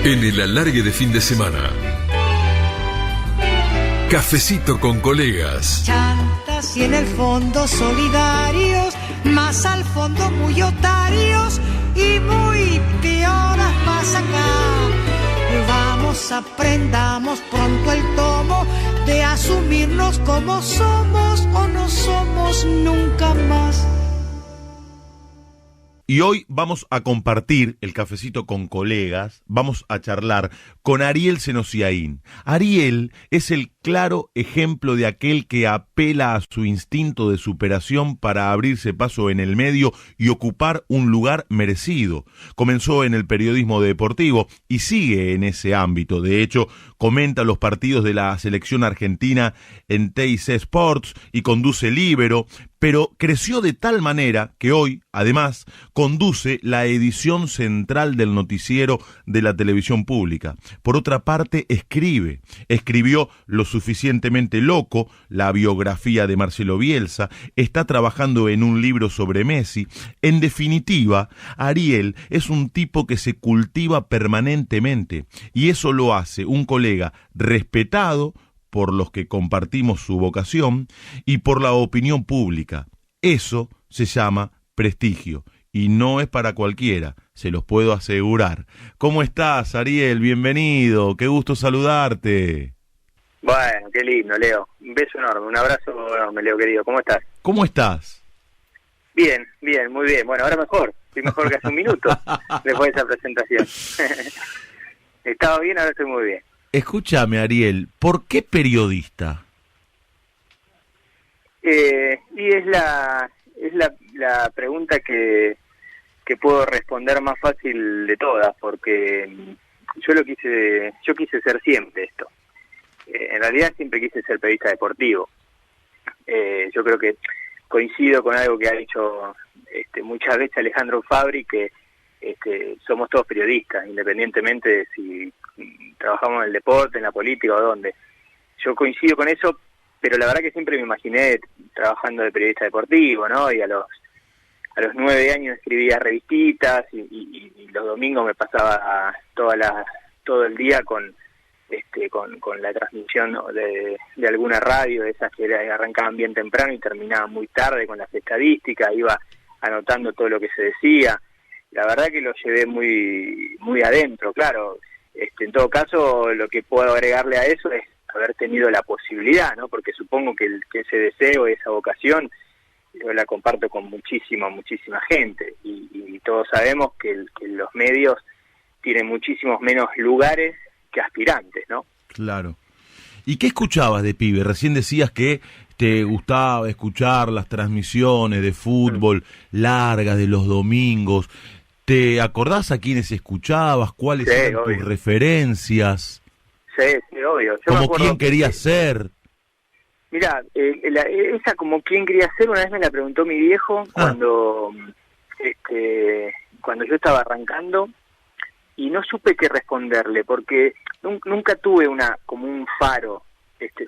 En el alargue de fin de semana. Cafecito con colegas. Chantas y en el fondo solidarios, más al fondo muy otarios y muy pioras más acá. Vamos, aprendamos pronto el tomo de asumirnos como somos o no somos nunca más. Y hoy vamos a compartir el cafecito con colegas, vamos a charlar con Ariel Senosiaín. Ariel es el claro ejemplo de aquel que apela a su instinto de superación para abrirse paso en el medio y ocupar un lugar merecido. Comenzó en el periodismo deportivo y sigue en ese ámbito. De hecho, comenta los partidos de la selección argentina en TIC Sports y conduce Líbero, pero creció de tal manera que hoy, además, conduce la edición central del noticiero de la televisión pública. Por otra parte, escribió Lo suficientemente loco, la biografía de Marcelo Bielsa, está trabajando en un libro sobre Messi. En definitiva, Ariel es un tipo que se cultiva permanentemente, y eso lo hace un colega respetado por los que compartimos su vocación y por la opinión pública. Eso se llama prestigio y no es para cualquiera, se los puedo asegurar. ¿Cómo estás, Ariel? Bienvenido, qué gusto saludarte. Bueno, qué lindo, Leo. Un beso enorme, un abrazo enorme, Leo, querido. ¿Cómo estás? ¿Cómo estás? Bien, muy bien. Bueno, ahora mejor. Estoy mejor que hace un minuto después de esa presentación. Estaba bien, ahora estoy muy bien. Escúchame, Ariel, ¿por qué periodista? Y es la pregunta que puedo responder más fácil de todas, porque yo quise ser siempre esto. En realidad siempre quise ser periodista deportivo. Yo creo que coincido con algo que ha dicho muchas veces Alejandro Fabri, que somos todos periodistas, independientemente de si trabajamos en el deporte, en la política o donde. Yo coincido con eso, pero la verdad que siempre me imaginé trabajando de periodista deportivo, ¿no? Y a los 9 años escribía revistitas y los domingos me pasaba todo el día con la transmisión de alguna radio, de esas que arrancaban bien temprano y terminaban muy tarde con las estadísticas, iba anotando todo lo que se decía. La verdad que lo llevé muy muy adentro, claro. En todo caso, lo que puedo agregarle a eso es haber tenido la posibilidad, ¿no? Porque supongo que ese deseo, esa vocación, yo la comparto con muchísima gente y todos sabemos que los medios tienen muchísimos menos lugares que aspirantes, ¿no? Claro. ¿Y qué escuchabas de pibe? Recién decías que te gustaba escuchar las transmisiones de fútbol largas de los domingos. ¿Te acordás a quiénes escuchabas? ¿Cuáles eran tus referencias? Sí, obvio. ¿Cómo quién querías ser? Mirá, esa como quién quería ser, una vez me la preguntó mi viejo cuando yo estaba arrancando y no supe qué responderle, porque nunca tuve como un faro.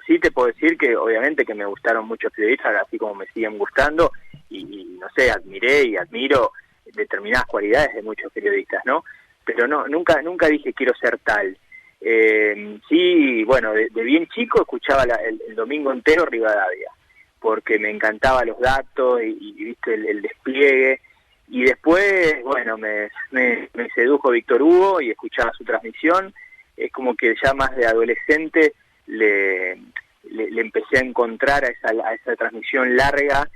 Sí te puedo decir que obviamente que me gustaron muchos periodistas, así como me siguen gustando, y no sé, admiré y admiro determinadas cualidades de muchos periodistas, ¿no? Pero nunca dije quiero ser tal. Sí, bueno, de bien chico escuchaba el domingo entero Rivadavia, porque me encantaba los datos y viste el despliegue, y después, bueno, me sedujo Víctor Hugo y escuchaba su transmisión. Es como que ya más de adolescente le empecé a encontrar a esa transmisión larga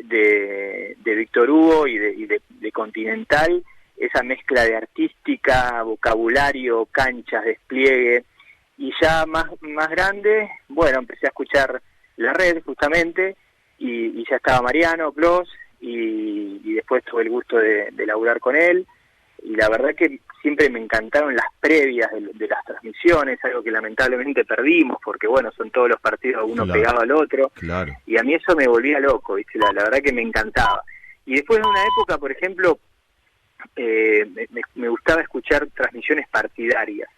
de Víctor Hugo y de Continental, esa mezcla de artística, vocabulario, canchas, despliegue. Y ya más grande, bueno, empecé a escuchar La Red justamente, y ya estaba Mariano Clos, y después tuve el gusto de laburar con él, y la verdad que siempre me encantaron las previas de las transmisiones, algo que lamentablemente perdimos, porque bueno, son todos los partidos uno pegado al otro, y a mí eso me volvía loco, ¿viste? La verdad que me encantaba. Y después en una época, por ejemplo, me gustaba escuchar transmisiones partidarias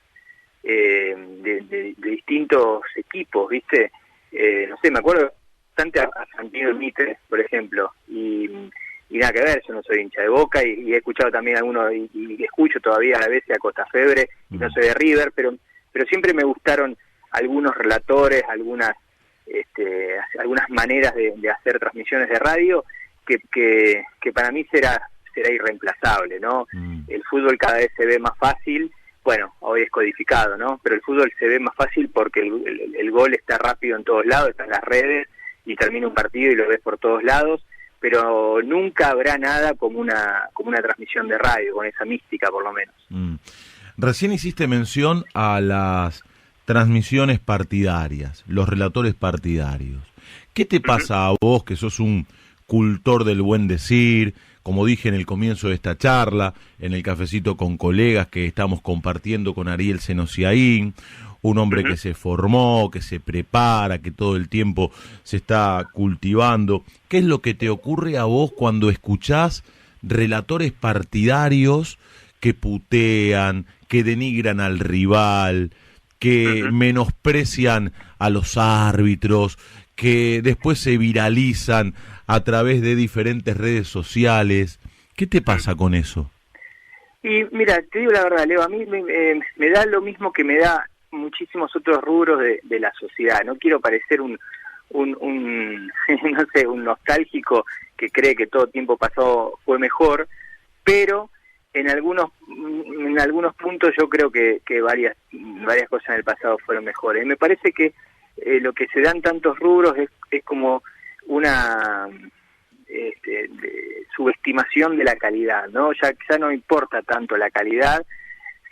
de distintos equipos, ¿viste? No sé, me acuerdo bastante a Santino Mitre, por ejemplo, y nada que ver, yo no soy hincha de Boca y he escuchado también algunos, y escucho todavía a veces a Costa Febre, y no soy de River, pero siempre me gustaron algunos relatores, algunas maneras de hacer transmisiones de radio que para mí será irreemplazable, ¿no? El fútbol cada vez se ve más fácil, bueno, hoy es codificado, ¿no? Pero el fútbol se ve más fácil porque el gol está rápido en todos lados, está en las redes, y termina un partido y lo ves por todos lados, pero nunca habrá nada como una transmisión de radio, con esa mística por lo menos. Recién hiciste mención a las transmisiones partidarias, los relatores partidarios. ¿Qué te pasa a vos, que sos un cultor del buen decir, como dije en el comienzo de esta charla, en el cafecito con colegas que estamos compartiendo con Ariel Senosiaín, un hombre que se formó, que se prepara, que todo el tiempo se está cultivando? ¿Qué es lo que te ocurre a vos cuando escuchás relatores partidarios que putean, que denigran al rival, que menosprecian a los árbitros, que después se viralizan a través de diferentes redes sociales? ¿Qué te pasa con eso? Y mira, te digo la verdad, Leo, a mí me da lo mismo que me da muchísimos otros rubros de la sociedad. No quiero parecer un no sé, un nostálgico que cree que todo tiempo pasado fue mejor, pero en algunos puntos yo creo que varias cosas en el pasado fueron mejores. Me parece que lo que se dan tantos rubros es como una subestimación de la calidad, ¿no? Ya no importa tanto la calidad,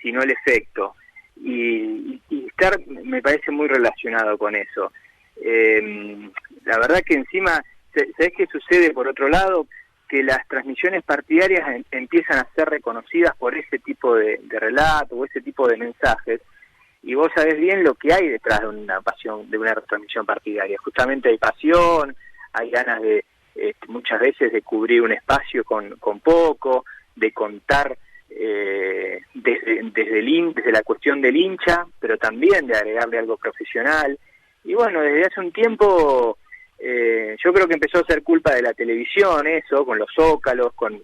sino el efecto. Y estar me parece muy relacionado con eso. La verdad que encima, ¿sabés qué sucede por otro lado? Que las transmisiones partidarias empiezan a ser reconocidas por ese tipo de relato o ese tipo de mensajes, y vos sabés bien lo que hay detrás de una transmisión partidaria. Justamente hay pasión, hay ganas de muchas veces de cubrir un espacio con poco, de contar desde la cuestión del hincha, pero también de agregarle algo profesional. Y bueno, desde hace un tiempo yo creo que empezó a ser culpa de la televisión eso, con los zócalos, con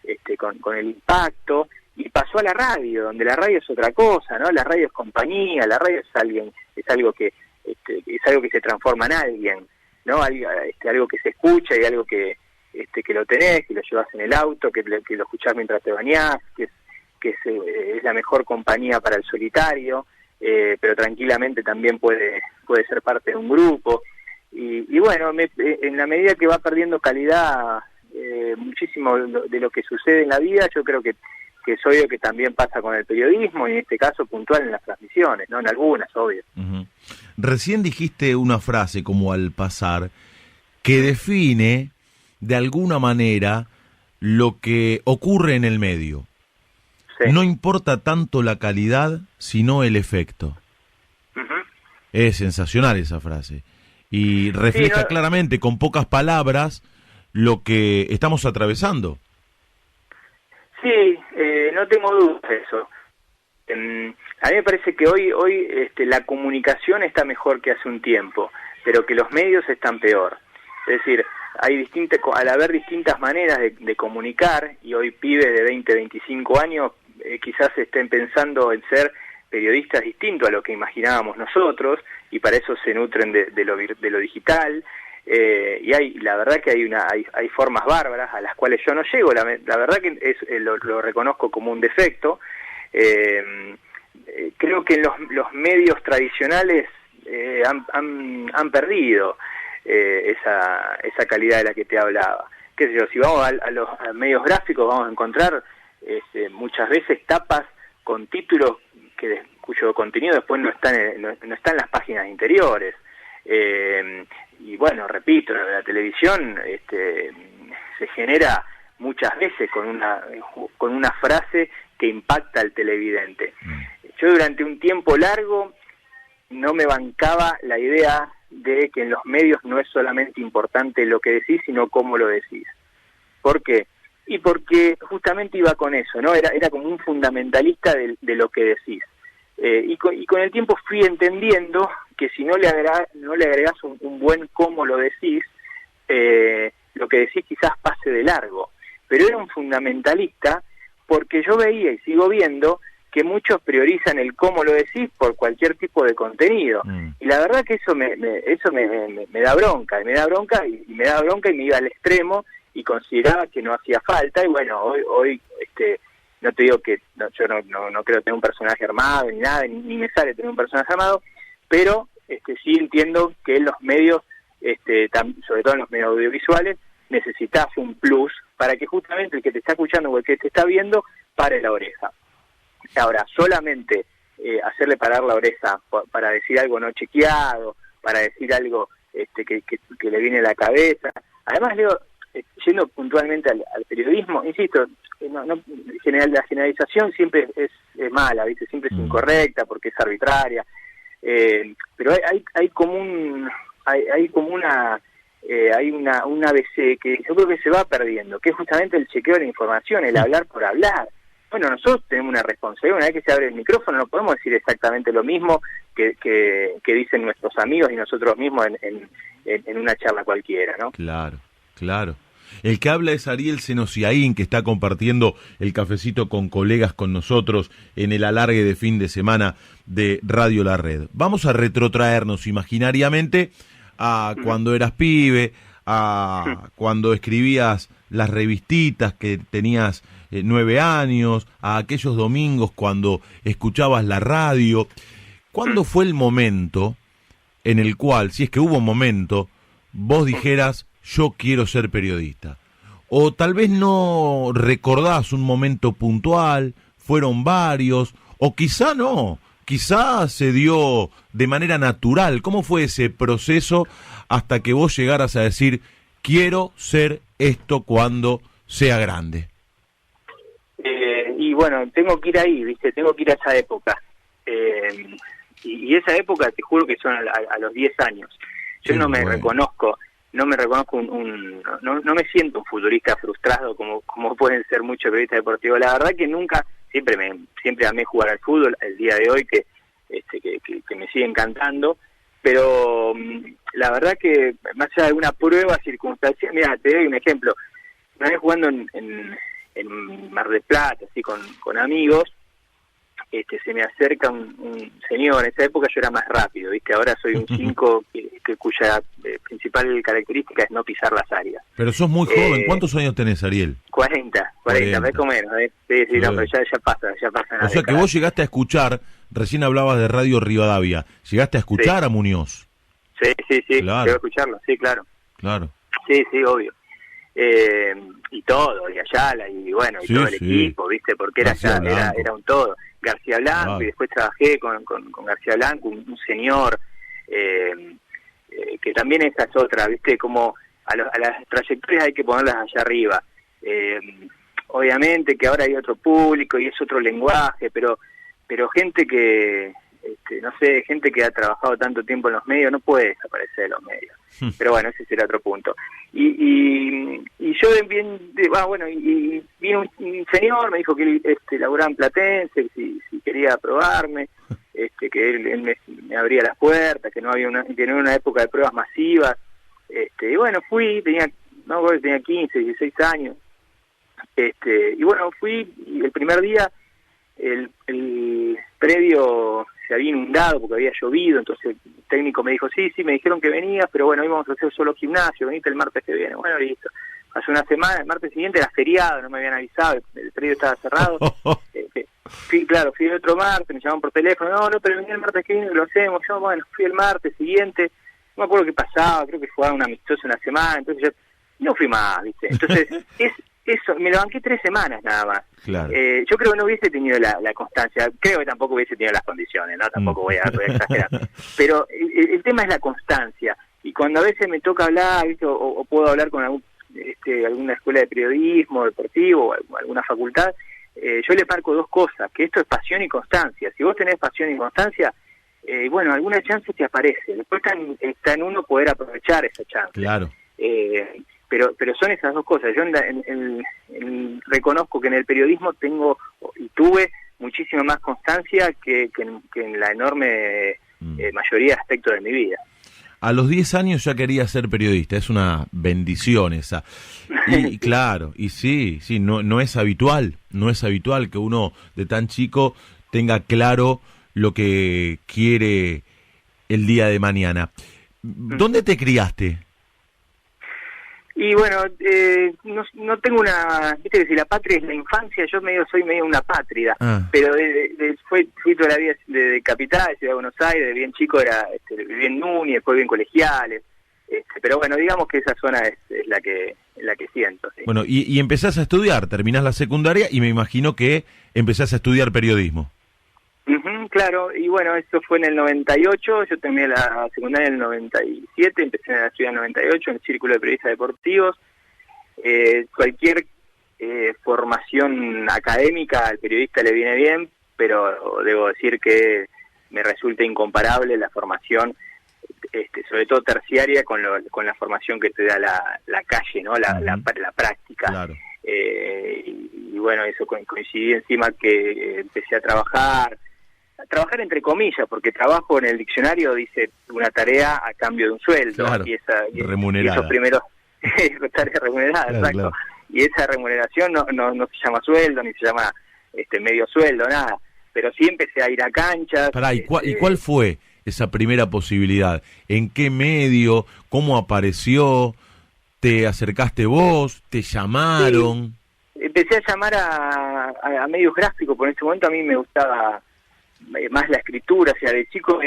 el impacto, y pasó a la radio, donde la radio es otra cosa, ¿no? La radio es compañía, la radio es algo que se transforma en alguien, ¿no? Algo que se escucha y algo que lo tenés, que lo llevas en el auto, que lo escuchás mientras te bañás, que es la mejor compañía para el solitario, pero tranquilamente también puede ser parte de un grupo. Y bueno, en la medida que va perdiendo calidad muchísimo de lo que sucede en la vida, yo creo que es obvio que también pasa con el periodismo, y en este caso puntual en las transmisiones, ¿no? En algunas, obvio. Recién dijiste una frase como al pasar que define de alguna manera lo que ocurre en el medio. Sí. No importa tanto la calidad, sino el efecto. Es sensacional esa frase. Y refleja claramente, con pocas palabras, lo que estamos atravesando. Sí, no tengo dudas de eso. A mí me parece que hoy la comunicación está mejor que hace un tiempo, pero que los medios están peor. Es decir, al haber distintas maneras de comunicar, y hoy pibes de 20, 25 años quizás estén pensando en ser periodistas distintos a lo que imaginábamos nosotros, y para eso se nutren de lo digital, y la verdad que hay formas bárbaras a las cuales yo no llego. La verdad que lo reconozco como un defecto. Creo que los medios tradicionales han perdido esa calidad de la que te hablaba. Qué sé yo, si vamos a los medios gráficos, vamos a encontrar muchas veces tapas con títulos cuyo contenido después no está en las páginas interiores. Y bueno, repito, la televisión se genera muchas veces con una frase que impacta al televidente. Yo durante un tiempo largo no me bancaba la idea de que en los medios no es solamente importante lo que decís, sino cómo lo decís. ¿Por qué? Y porque justamente iba con eso, ¿no? Era como un fundamentalista de lo que decís. Y con el tiempo fui entendiendo que si no le agregás un buen cómo lo decís, lo que decís quizás pase de largo, pero era un fundamentalista porque yo veía y sigo viendo que muchos priorizan el cómo lo decís por cualquier tipo de contenido. Y la verdad que eso me da bronca, y me da bronca y me iba al extremo y consideraba que no hacía falta. Y bueno, hoy no te digo que yo no creo tener un personaje armado ni nada, ni me sale tener un personaje armado, pero sí entiendo que en los medios, sobre todo en los medios audiovisuales, necesitas un plus para que justamente el que te está escuchando o el que te está viendo pare la oreja. Ahora, solamente hacerle parar la oreja para decir algo no chequeado, para decir algo que le viene a la cabeza. Además, Leo, yendo puntualmente al periodismo, insisto, la generalización siempre es mala, ¿viste? Siempre es incorrecta porque es arbitraria, pero hay como un ABC que yo creo que se va perdiendo, que es justamente el chequeo de la información, el hablar por hablar. Bueno, nosotros tenemos una responsabilidad, una vez que se abre el micrófono no podemos decir exactamente lo mismo que dicen nuestros amigos y nosotros mismos en una charla cualquiera, ¿no? Claro. El que habla es Ariel Senosiaín, que está compartiendo el cafecito con colegas con nosotros en el alargue de fin de semana de Radio La Red. Vamos a retrotraernos imaginariamente a cuando eras pibe, a cuando escribías las revistitas que tenías 9 años, a aquellos domingos cuando escuchabas la radio. ¿Cuándo fue el momento en el cual, si es que hubo un momento, vos dijeras, yo quiero ser periodista? O tal vez no recordás un momento puntual, fueron varios, o quizá no, quizá se dio de manera natural. ¿Cómo fue ese proceso hasta que vos llegaras a decir, quiero ser esto cuando sea grande? Y bueno, tengo que ir ahí, ¿viste? Tengo que ir a esa época. Y esa época, te juro que son a los 10 años. Yo no me reconozco no me me siento un futbolista frustrado como pueden ser muchos periodistas deportivos. La verdad que nunca, siempre amé jugar al fútbol, el día de hoy que me sigue encantando, pero la verdad que más allá de alguna prueba circunstancial, mira, te doy un ejemplo. Una vez jugando en Mar del Plata, así con amigos, se me acerca un señor. En esa época yo era más rápido, ¿viste? Ahora soy un 5 cuya principal característica es no pisar las áreas. Pero sos muy joven. ¿Cuántos años tenés, Ariel? 40, ves como menos, ¿eh? Sí, no, pero ya pasa. O sea que vos llegaste a escuchar, recién hablabas de Radio Rivadavia, llegaste a escuchar a Muñoz. Sí, claro. Llego a escucharlo, sí, claro. Sí, obvio. Y todo, y Ayala, y bueno, y todo el equipo, ¿viste? Porque era un todo. García Blanco, y después trabajé con García Blanco, un señor, que también esa es otra, ¿viste? Como a las trayectorias hay que ponerlas allá arriba. Obviamente que ahora hay otro público y es otro lenguaje, pero gente que, gente que ha trabajado tanto tiempo en los medios no puede desaparecer de los medios. Pero bueno, ese será otro punto. Y yo y vino un señor, me dijo que él laburaba en Platense, si quería probarme, que él me abría las puertas, que no había una época de pruebas masivas. Y bueno, fui, tenía 15, 16 años. Y bueno, fui, y el primer día el predio se había inundado porque había llovido, entonces el técnico me dijo, sí, me dijeron que venías, pero bueno, íbamos a hacer solo gimnasio, venite el martes que viene. Bueno, listo. Hace una semana, el martes siguiente era feriado, no me habían avisado, el predio estaba cerrado. Fui el otro martes, me llamaron por teléfono, no, pero vení el martes que viene, lo hacemos. Yo, bueno, fui el martes siguiente, no me acuerdo qué pasaba, creo que jugaban un amistoso una semana, entonces yo no fui más, ¿viste? Entonces, eso, me lo banqué 3 semanas nada más. Claro. Yo creo que no hubiese tenido la constancia, creo que tampoco hubiese tenido las condiciones, ¿no? Tampoco voy a exagerar. Pero el tema es la constancia, y cuando a veces me toca hablar, ¿viste? O puedo hablar con alguna escuela de periodismo deportivo o alguna facultad, yo le marco 2 cosas, que esto es pasión y constancia. Si vos tenés pasión y constancia, bueno, alguna chance te aparece. Después está en uno poder aprovechar esa chance. Claro. Pero son esas 2 cosas. Yo reconozco que en el periodismo tengo y tuve muchísima más constancia que en la enorme mayoría de aspectos de mi vida. a los 10 años ya quería ser periodista, es una bendición esa. Y claro, y sí, no es habitual que uno de tan chico tenga claro lo que quiere el día de mañana. ¿Dónde te criaste? Y bueno, no tengo una... Viste que si la patria es la infancia, yo soy medio una pátrida. Pero fui toda la vida de capital, ciudad de Buenos Aires, de bien chico viví en Núñez, después viví en Colegiales. Pero bueno, digamos que esa zona es la que siento. ¿Sí? Bueno, y empezás a estudiar, terminás la secundaria y me imagino que empezás a estudiar periodismo. Claro, y bueno, eso fue en el 98, yo terminé la secundaria en el 97, empecé a estudiar en el 98 en el Círculo de Periodistas Deportivos. Cualquier formación académica al periodista le viene bien, pero debo decir que me resulta incomparable la formación, sobre todo terciaria, con la formación que te da la calle, ¿no? La práctica. Claro. Y bueno, eso coincidí encima que empecé a trabajar entre comillas, porque trabajo en el diccionario dice una tarea a cambio de un sueldo. Claro, remunerada. Y esos primeros, tarea remunerada, claro, exacto. Claro. Y esa remuneración no se llama sueldo, ni se llama medio sueldo, nada. Pero sí empecé a ir a canchas. Pará, ¿y cuál fue esa primera posibilidad? ¿En qué medio? ¿Cómo apareció? ¿Te acercaste vos? ¿Te llamaron? Sí. Empecé a llamar a medios gráficos, por en ese momento a mí me gustaba más la escritura, o sea, de chico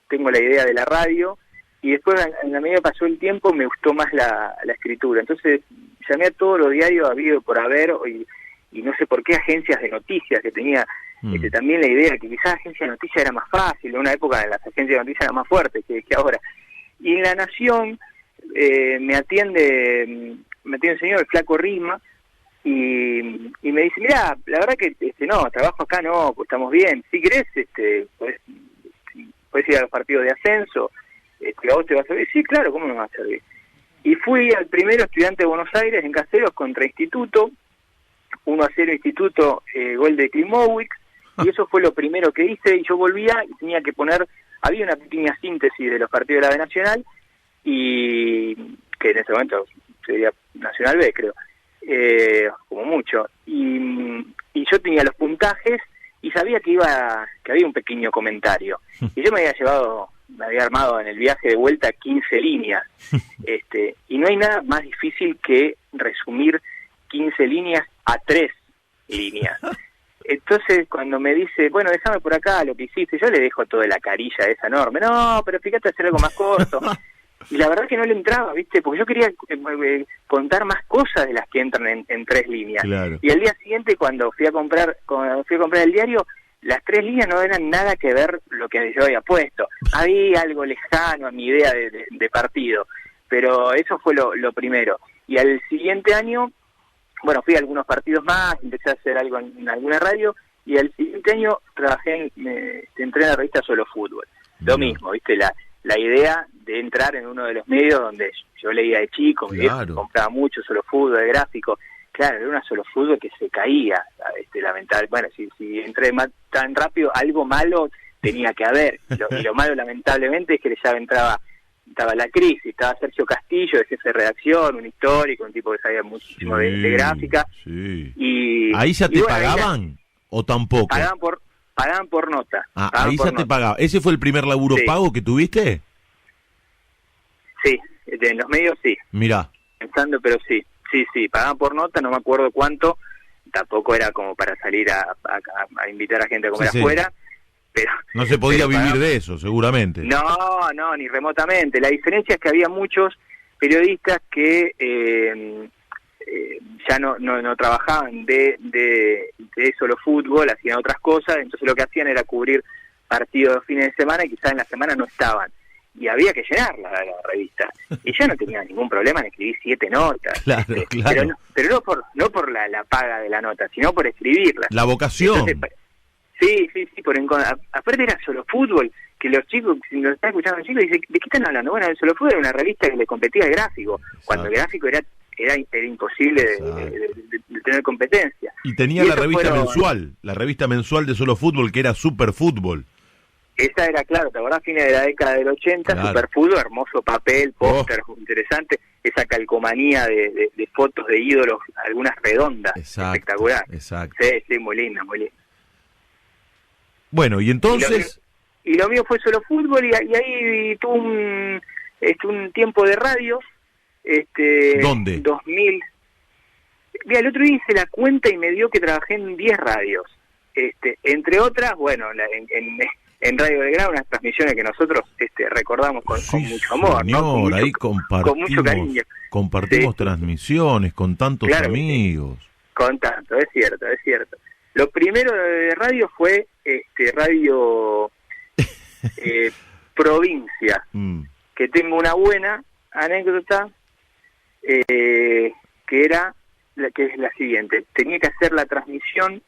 tengo la idea de la radio, y después en la medida que pasó el tiempo me gustó más la escritura. Entonces llamé a todos los diarios habido por haber, y no sé por qué agencias de noticias, que tenía también la idea que quizás agencias de noticias era más fácil, en una época las agencias de noticias eran más fuertes que ahora. Y en La Nación me atiende un señor, el Flaco Rima, y me dice, mira, la verdad que no, trabajo acá no, pues estamos bien, si querés podés ir a los partidos de ascenso, a vos te va a servir. Sí, claro, ¿cómo no me va a servir? Y fui al primero Estudiante de Buenos Aires en Caseros contra Instituto, 1-0 Instituto, gol de Klimowicz, y eso fue lo primero que hice, y yo volvía y tenía que había una pequeña síntesis de los partidos de la B Nacional, y que en ese momento sería Nacional B, creo, como mucho, y yo tenía los puntajes y sabía que había un pequeño comentario, y yo me había armado en el viaje de vuelta 15 líneas, y no hay nada más difícil que resumir 15 líneas a 3 líneas. Entonces cuando me dice, bueno, déjame por acá lo que hiciste, yo le dejo toda la carilla esa enorme, no, pero fíjate hacer algo más corto. Y la verdad que no le entraba, ¿viste? Porque yo quería contar más cosas de las que entran en 3 líneas. Claro. Y al día siguiente, cuando fui a comprar el diario, las 3 líneas no eran nada que ver lo que yo había puesto. Había algo lejano a mi idea de partido, pero eso fue lo primero. Y al siguiente año, bueno, fui a algunos partidos más, empecé a hacer algo en alguna radio, y al siguiente año entré en la revista Solo Fútbol. Lo mismo, ¿viste? La idea de entrar en uno de los medios donde yo leía de chico, mi viejo compraba mucho Solo Fútbol, de gráfico. Claro, era una Solo Fútbol que se caía, lamentable. Bueno, si entré tan rápido, algo malo tenía que haber. Y lo malo, lamentablemente, es que ya estaba la crisis, estaba Sergio Castillo, de jefe de redacción, un histórico, un tipo que sabía muchísimo de gráfica. Sí. Y ¿ahí ya te pagaban o tampoco? Pagaban por nota. Ahí ya te pagaban. ¿Ese fue el primer laburo pago que tuviste? Sí, en los medios sí. Mirá. Pensando, pero sí, pagaban por nota, no me acuerdo cuánto, tampoco era como para salir a invitar a gente a comer afuera, pero... No se podía vivir de eso, seguramente. No, ni remotamente. La diferencia es que había muchos periodistas que ya no trabajaban de solo fútbol, hacían otras cosas, entonces lo que hacían era cubrir partidos de fines de semana y quizás en la semana no estaban. Y había que llenarla la revista. Y yo no tenía ningún problema en escribir 7 notas. Claro. Pero no por la paga de la nota, sino por escribirla. La vocación. Entonces, sí, aparte era Solo Fútbol, que los chicos, si lo están escuchando los chicos, dicen, ¿de qué están hablando? Bueno, el Solo Fútbol era una revista que le competía al gráfico, cuando el gráfico era imposible de tener competencia. Y tenía la revista mensual de Solo Fútbol, que era Super Fútbol. esa era, claro, ¿te acordás? Fines de la década del 80, Claro. Superfútbol, hermoso papel, póster, interesante, esa calcomanía de fotos de ídolos, algunas redondas, Exacto, espectacular. exacto. Sí, muy linda, muy linda. Bueno, y entonces... Y lo mío fue solo fútbol, y ahí tuve un tiempo de radio. ¿Dónde? 2000. Mira, el otro día hice la cuenta y me dio que trabajé en 10 radios. Entre otras, bueno, en Radio Belgrano, unas transmisiones que nosotros recordamos con mucho amor, señor, ¿no? Con mucho, ahí con mucho cariño. compartimos Sí. transmisiones con tantos Claro que sí. amigos. Con tanto, es cierto. Lo primero de radio fue Radio Provincia, que tengo una buena anécdota, que es la siguiente. Tenía que hacer la conexión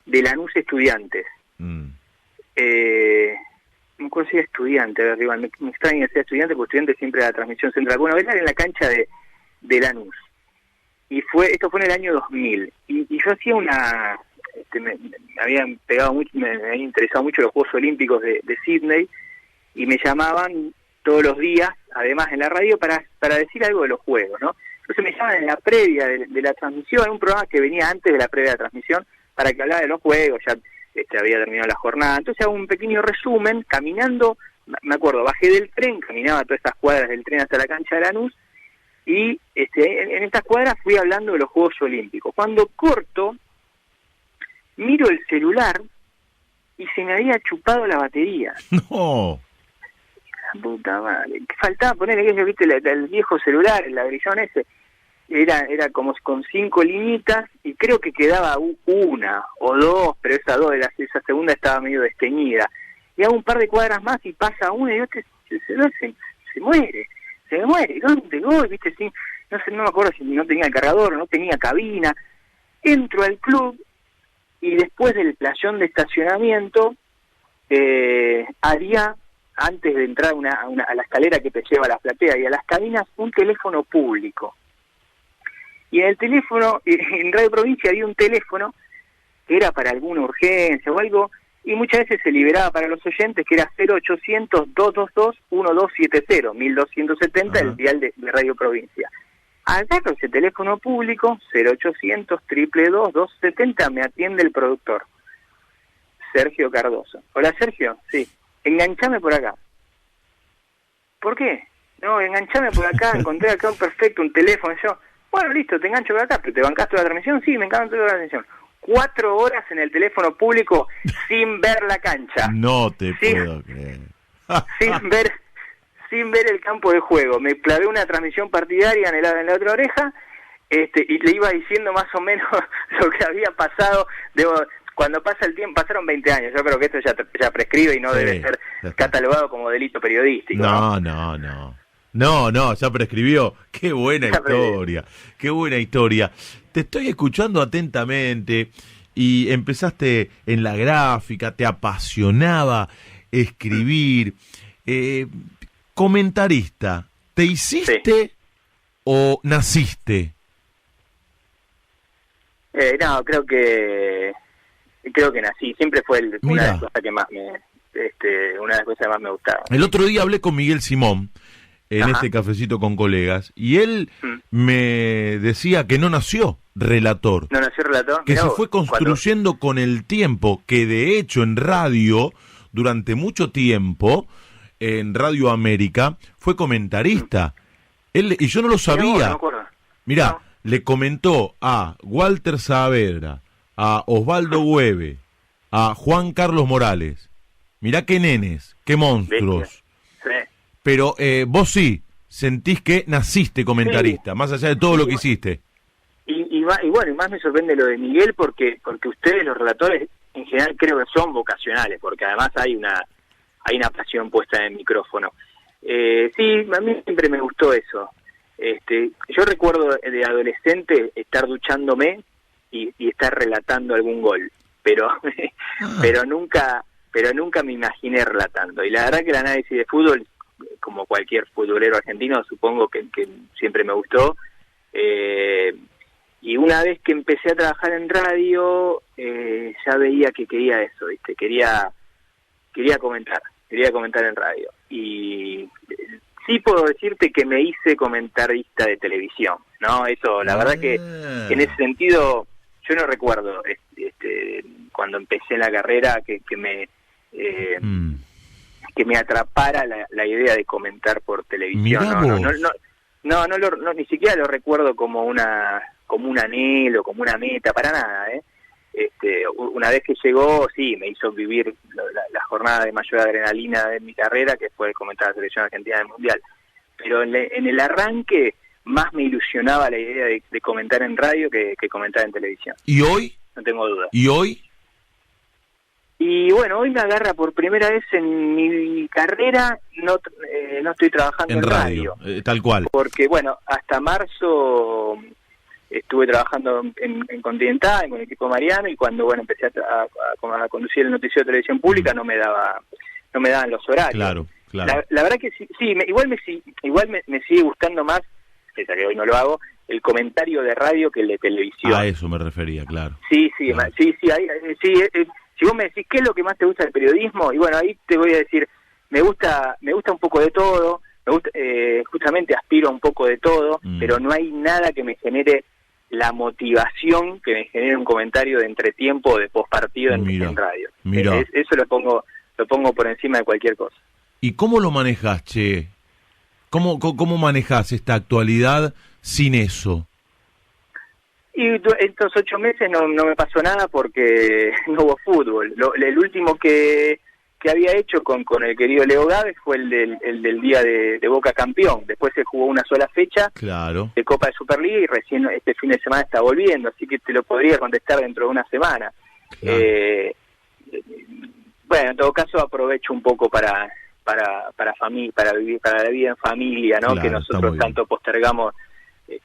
de Lanús Estudiantes. No me acuerdo si era Estudiante, arriba, me extraña que sea Estudiante, porque Estudiante siempre la transmisión central. Bueno, era en la cancha de Lanús. Y esto fue en el año 2000. Y yo hacía me habían pegado mucho, me habían interesado mucho los Juegos Olímpicos de Sydney, y me llamaban todos los días, además en la radio, para decir algo de los Juegos, ¿no? Entonces me llaman en la previa de la transmisión, en un programa que venía antes de la previa de la transmisión, para que hablara de los Juegos, ya había terminado la jornada. Entonces hago un pequeño resumen, caminando, me acuerdo, bajé del tren, caminaba todas estas cuadras del tren hasta la cancha de Lanús, y en estas cuadras fui hablando de los Juegos Olímpicos. Cuando corto, miro el celular y se me había chupado la batería. No. La puta madre. Faltaba ponerle que viste el viejo celular, el ladrillón ese. Era como con 5 linitas, y creo que quedaba una o dos, pero esa esa segunda estaba medio desteñida. Y hago un par de cuadras más y pasa una, y el celular se muere. Se me muere. ¿Dónde voy? ¿Viste? Sí, no me acuerdo si no tenía cargador o no tenía cabina. Entro al club, y después del playón de estacionamiento, había, antes de entrar a la escalera que te lleva a la platea y a las cabinas, un teléfono público. Y en el teléfono, en Radio Provincia había un teléfono que era para alguna urgencia o algo, y muchas veces se liberaba para los oyentes, que era 0800-222-1270, 1270, el dial de Radio Provincia. Agarro ese teléfono público, 0800-222-1270, me atiende el productor, Sergio Cardoso. Hola, Sergio, sí, enganchame por acá. ¿Por qué? No, enganchame por acá, encontré acá un teléfono. Yo, bueno, listo, te engancho por acá, pero ¿te bancaste la transmisión? Sí, me encanta toda la transmisión. 4 horas en el teléfono público sin ver la cancha. No te puedo creer. sin ver el campo de juego. Me clavé una transmisión partidaria en la otra oreja, y le iba diciendo más o menos lo que había pasado. Cuando pasa el tiempo, pasaron 20 años, yo creo que esto ya prescribe y no debe ser catalogado como delito periodístico. No, ya prescribió. Qué buena historia, qué buena historia. Te estoy escuchando atentamente, y empezaste en la gráfica, te apasionaba escribir. Comentarista, ¿te hiciste o naciste? No, creo que nací. Siempre fue una de las cosas que más me gustaba. El otro día hablé con Miguel Simón en este cafecito con colegas, y él me decía que no nació relator. ¿No nació relator? Que se fue construyendo con el tiempo, que de hecho en radio, durante mucho tiempo, en Radio América, fue comentarista. Y yo no lo sabía. Mirá, le comentó a Walter Saavedra, a Osvaldo Hueve, a Juan Carlos Morales. Mirá qué nenes, qué monstruos. Sí. Pero vos sí sentís que naciste comentarista, más allá de todo lo que hiciste. Y bueno, y más me sorprende lo de Miguel, porque ustedes, los relatores, en general creo que son vocacionales, porque además hay una pasión puesta en el micrófono. Sí, a mí siempre me gustó eso. Yo recuerdo de adolescente estar duchándome y estar relatando algún gol, pero nunca me imaginé relatando. Y la verdad que el análisis de fútbol, como cualquier futbolero argentino, supongo que siempre me gustó. Y una vez que empecé a trabajar en radio, ya veía que quería eso, ¿viste? quería comentar en radio. Y sí puedo decirte que me hice comentarista de televisión, ¿no? Eso, la verdad que en ese sentido, yo no recuerdo cuando empecé en la carrera que me atrapara la idea de comentar por televisión. Ni siquiera lo recuerdo como un anhelo, como una meta, para nada, ¿eh? Una vez que llegó, sí, me hizo vivir la jornada de mayor adrenalina de mi carrera, que fue comentar la selección argentina del Mundial. Pero en el arranque más me ilusionaba la idea de comentar en radio que comentar en televisión. ¿Y hoy? No tengo duda. ¿Y hoy? Y bueno, hoy me agarra por primera vez en mi carrera, no estoy trabajando en radio. Tal cual. Porque bueno, hasta marzo estuve trabajando en Continental, con el equipo Mariano, y cuando empecé a conducir el noticiero de televisión pública no me daban los horarios. Claro. La verdad que sí, igual me sigue gustando más, pese a que hoy no lo hago, el comentario de radio que el de televisión. A eso me refería, claro. Sí, claro. Si vos me decís qué es lo que más te gusta del periodismo, y bueno, ahí te voy a decir, me gusta un poco de todo, me gusta, justamente aspiro a un poco de todo, pero no hay nada que me genere la motivación que me genere un comentario de entretiempo o de postpartido en radio. Eso lo pongo por encima de cualquier cosa. ¿Y cómo lo manejas, Che? ¿Cómo manejas esta actualidad sin eso? Y estos 8 meses no me pasó nada porque no hubo fútbol. El último que había hecho con el querido Leo Gávez fue el del día de Boca campeón. Después se jugó una sola fecha de Copa de Superliga y recién este fin de semana está volviendo, así que te lo podría contestar dentro de una semana. Claro. Bueno, en todo caso aprovecho un poco para vivir, para la vida en familia, ¿no? Claro, que nosotros tanto postergamos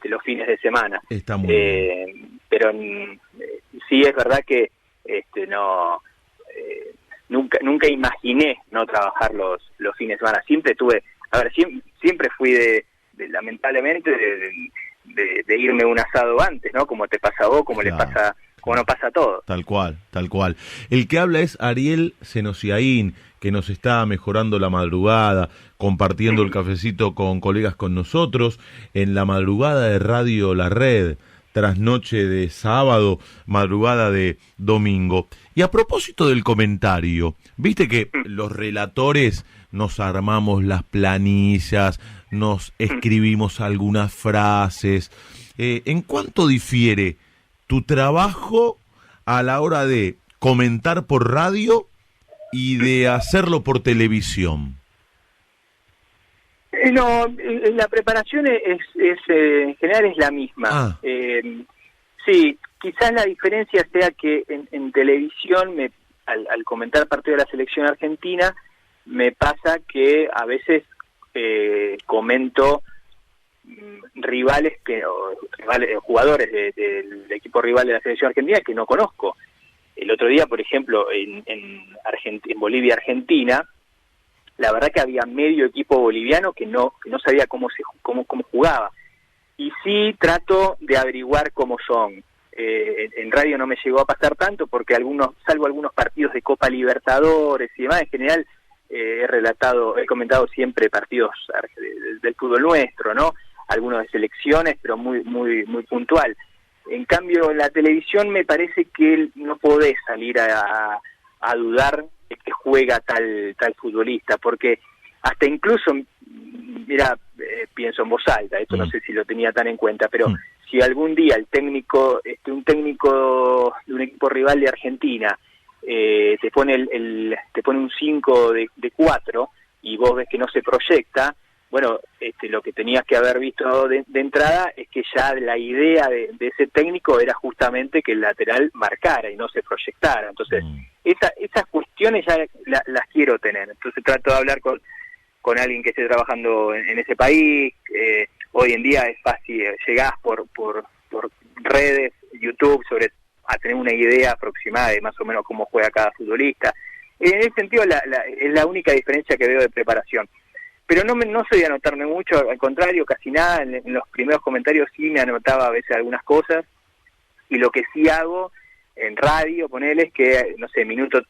los fines de semana. Está muy bien. Pero sí es verdad que nunca imaginé no trabajar los fines de semana. Siempre fui lamentablemente de irme un asado antes, ¿no? Como te pasa a vos, como le pasa, como nos pasa a todos. Tal cual. El que habla es Ariel Senosiaín, que nos está mejorando la madrugada, compartiendo el cafecito con colegas con nosotros, en la madrugada de Radio La Red, trasnoche de sábado, madrugada de domingo. Y a propósito del comentario, viste que los relatores nos armamos las planillas, nos escribimos algunas frases. ¿En cuánto difiere tu trabajo a la hora de comentar por radio y de hacerlo por televisión? No, la preparación en general es la misma. Sí, quizás la diferencia sea que en televisión, al comentar partido de la selección argentina, me pasa que a veces comento jugadores del equipo rival de la selección argentina que no conozco. El otro día, por ejemplo, en Bolivia, Argentina, la verdad que había medio equipo boliviano que no sabía cómo jugaba. Y sí trato de averiguar cómo son. En radio no me llegó a pasar tanto porque salvo algunos partidos de Copa Libertadores y demás, en general he comentado siempre partidos del fútbol nuestro, ¿no? Algunos de selecciones, pero muy puntual. En cambio, en la televisión me parece que no podés salir a dudar de que juega tal futbolista, porque hasta incluso, pienso en voz alta, esto no sé si lo tenía tan en cuenta, pero si algún día un técnico de un equipo rival de Argentina te pone un 5 de 4 y vos ves que no se proyecta, bueno, lo que tenías que haber visto de entrada es que ya la idea de ese técnico era justamente que el lateral marcara y no se proyectara. Entonces, esas cuestiones ya las quiero tener. Entonces trato de hablar con alguien que esté trabajando en ese país. Hoy en día es fácil, llegás por redes, YouTube, a tener una idea aproximada de más o menos cómo juega cada futbolista. En ese sentido es la única diferencia que veo de preparación. Pero no soy de anotarme mucho, al contrario, casi nada. En los primeros comentarios sí me anotaba a veces algunas cosas, y lo que sí hago en radio, ponele, es que, no sé, minuto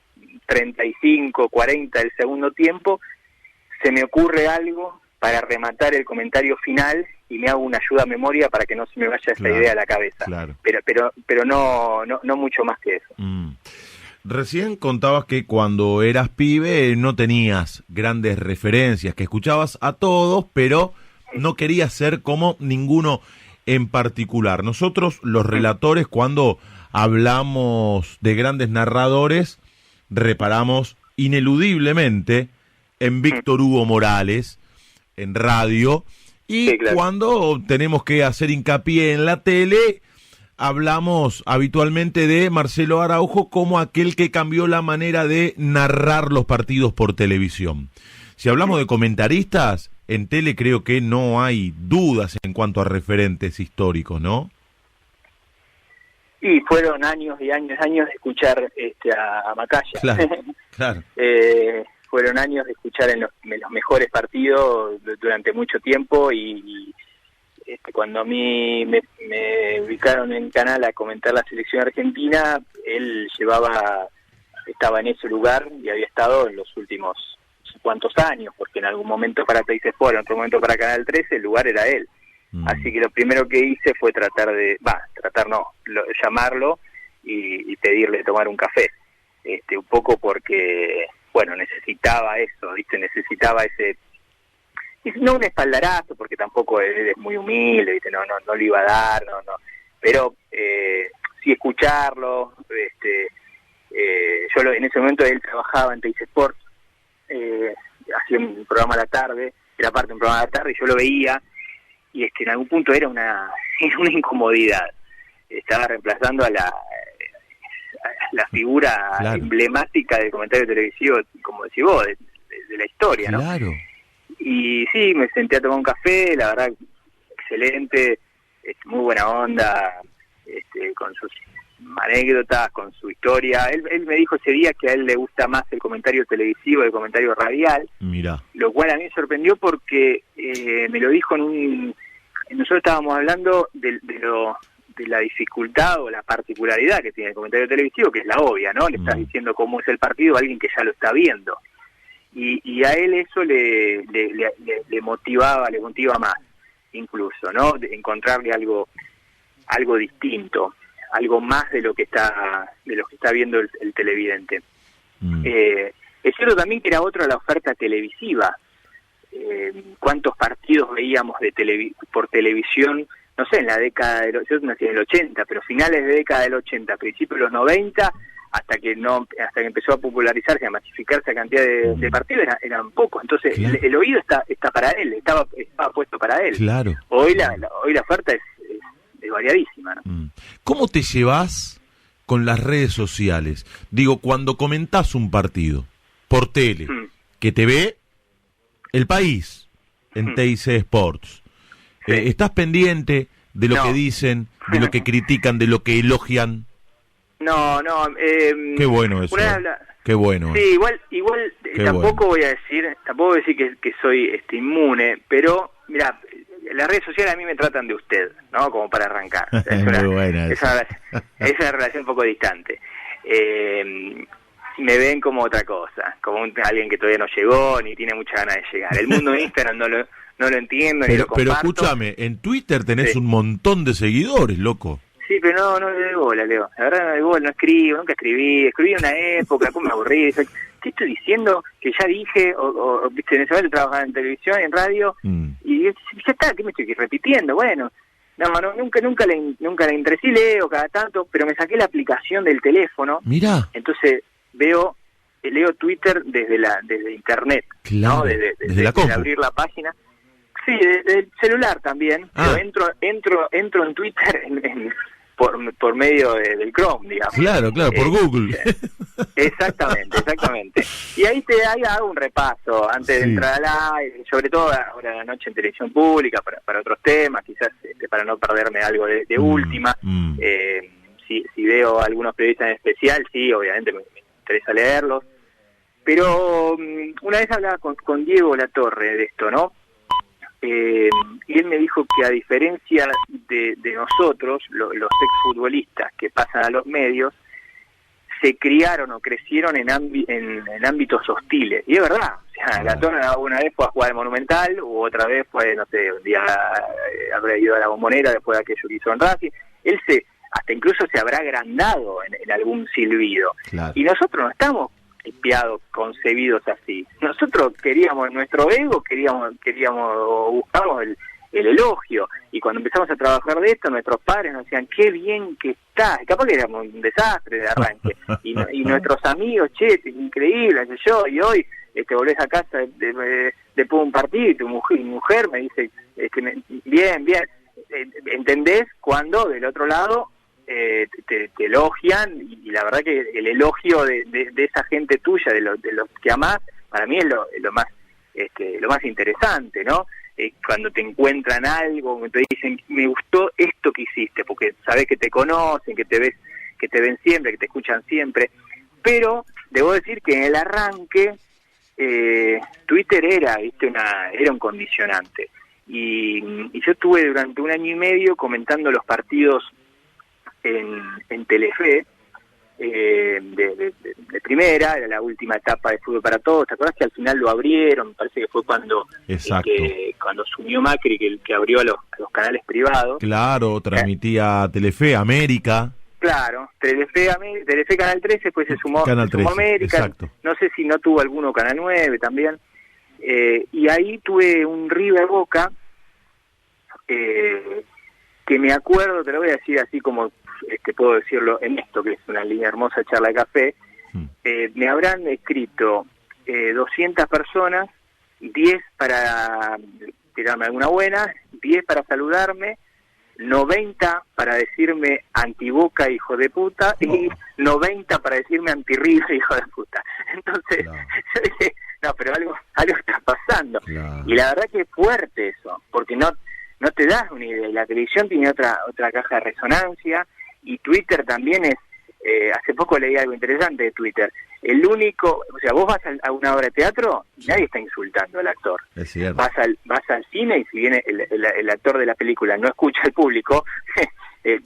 35, 40 del segundo tiempo, se me ocurre algo para rematar el comentario final y me hago una ayuda a memoria para que no se me vaya esa idea a la cabeza. Claro. Pero no mucho más que eso. Recién contabas que cuando eras pibe no tenías grandes referencias, que escuchabas a todos, pero no querías ser como ninguno en particular. Nosotros, los relatores, cuando hablamos de grandes narradores, reparamos ineludiblemente en Víctor Hugo Morales, en radio, y sí, claro, cuando tenemos que hacer hincapié en la tele, hablamos habitualmente de Marcelo Araujo como aquel que cambió la manera de narrar los partidos por televisión. Si hablamos de comentaristas, en tele creo que no hay dudas en cuanto a referentes históricos, ¿no? Y fueron años y años de escuchar a Macaya. Claro, claro. Fueron años de escuchar en los mejores partidos durante mucho tiempo y cuando a mí me ubicaron en Canal a comentar la selección argentina, él estaba en ese lugar y había estado en los últimos cuantos años, porque en algún momento para Teis Sport, en otro momento para Canal 13, el lugar era él. Así que lo primero que hice fue llamarlo y pedirle tomar un café, un poco porque, bueno, necesitaba eso, ¿viste? Necesitaba ese, no un espaldarazo, porque tampoco él es muy humilde, ¿viste? No lo iba a dar, pero sí escucharlo, yo en ese momento él trabajaba en Teis Sport, hacía un programa a la tarde, era parte de un programa a la tarde y yo lo veía, y en algún punto era una incomodidad. Estaba reemplazando a la figura emblemática del comentario televisivo, como decís vos, de la historia, ¿no? Claro. Y sí, me senté a tomar un café, la verdad, excelente, muy buena onda, con sus anécdotas, con su historia. Él me dijo ese día que a él le gusta más el comentario televisivo, el comentario radial. Mirá. Lo cual a mí me sorprendió porque me lo dijo nosotros estábamos hablando de la dificultad o la particularidad que tiene el comentario televisivo, que es la obvia, ¿no? Le estás diciendo cómo es el partido a alguien que ya lo está viendo. Y a él eso le motiva más, incluso, ¿no? De encontrarle algo distinto, algo más de lo que está viendo el televidente. Es cierto también que era otra la oferta televisiva. ¿Cuántos partidos veíamos por televisión? No sé, en la década yo nací en el 80, pero finales de década del 80, principios de los 90, hasta que empezó a popularizarse, a masificarse la cantidad de partidos, eran pocos. Entonces, claro, el oído está para él, estaba puesto para él. Claro. Hoy la oferta es variadísima, ¿no? ¿Cómo te llevas con las redes sociales? Digo, cuando comentás un partido por tele, que te ve el país en TIC Sports, sí, ¿estás pendiente de lo que dicen, de lo que critican, de lo que elogian? No. Qué bueno eso. Qué bueno. Sí, igual tampoco voy a decir que soy inmune, pero mira, las redes sociales a mí me tratan de usted, ¿no? Como para arrancar. Es una relación un poco distante. Me ven como otra cosa, como alguien que todavía no llegó ni tiene mucha ganas de llegar. El mundo de Instagram no lo entiendo ni lo comparto. Pero escúchame, en Twitter tenés un montón de seguidores, loco. Sí, pero no le doy bola, Leo. La verdad no le doy bola, nunca escribí en una época, después me aburrí. ¿Qué estoy diciendo? Que ya dije, o viste, en ese momento trabajaba en televisión, en radio, y ya está, ¿qué me estoy repitiendo? Bueno, nunca le interesé, leo cada tanto, pero me saqué la aplicación del teléfono. Mirá. Entonces leo Twitter desde internet, claro, ¿no? desde la compu. De abrir la página. Sí, del celular también, pero entro en Twitter por medio del Chrome, digamos. Claro, por Google. Exactamente. Y ahí hago un repaso antes de entrar al aire, sobre todo ahora a la noche en televisión pública, para otros temas, quizás para no perderme algo de última. Si veo algunos periodistas en especial, sí, obviamente me interesa leerlos. Pero una vez hablaba con Diego Latorre de esto, ¿no? Y él me dijo que a diferencia de nosotros, los exfutbolistas que pasan a los medios, se criaron o crecieron en ámbitos hostiles. Y es verdad, o sea, Gastón una vez fue a jugar al Monumental, u otra vez fue, no sé, un día habrá ido a la Bombonera después de aquello que hizo en Racing. Él hasta incluso se habrá agrandado en algún silbido. Claro. Y nosotros no estamos tipiados, concebidos así. Nosotros queríamos, nuestro ego, buscamos el elogio, y cuando empezamos a trabajar de esto, nuestros padres nos decían, qué bien que está, capaz que éramos un desastre de arranque, y nuestros amigos, che, es increíble, qué sé yo, y hoy volvés a casa después de un partido, y mi mujer me dice, bien, ¿entendés? Cuando del otro lado te elogian, y la verdad que el elogio de esa gente tuya, de los que amás, para mí es lo más interesante, ¿no? Cuando te encuentran algo, cuando te dicen, me gustó esto que hiciste, porque sabés que te conocen, que te ven siempre, que te escuchan siempre. Pero debo decir que en el arranque Twitter era un condicionante, y yo estuve durante 1 año y medio comentando los partidos en Telefe, de primera, era la última etapa de Fútbol para Todos. ¿Te acuerdas que al final lo abrieron? Me parece que fue cuando cuando asumió Macri, que abrió a los canales privados. Claro, transmitía Telefe, América. Claro, Telefe Canal 13, después se sumó América. Exacto. No sé si no tuvo alguno Canal 9 también. Y ahí tuve un River Boca, que me acuerdo, te lo voy a decir así como puedo decirlo en esto, que es una línea hermosa charla de café. Me habrán escrito 200 personas, 10 para tirarme alguna buena, 10 para saludarme, 90 para decirme antiboca, hijo de puta, y 90 para decirme antirriver, hijo de puta. Entonces, yo dije, no, pero algo está pasando. Claro. Y la verdad que es fuerte eso, porque no te das una idea. La televisión tiene otra caja de resonancia, y Twitter también es, hace poco leí algo interesante de Twitter, el único, o sea, vos vas a una obra de teatro, nadie está insultando al actor. Es cierto. Vas al cine, y si viene el actor de la película no escucha al público,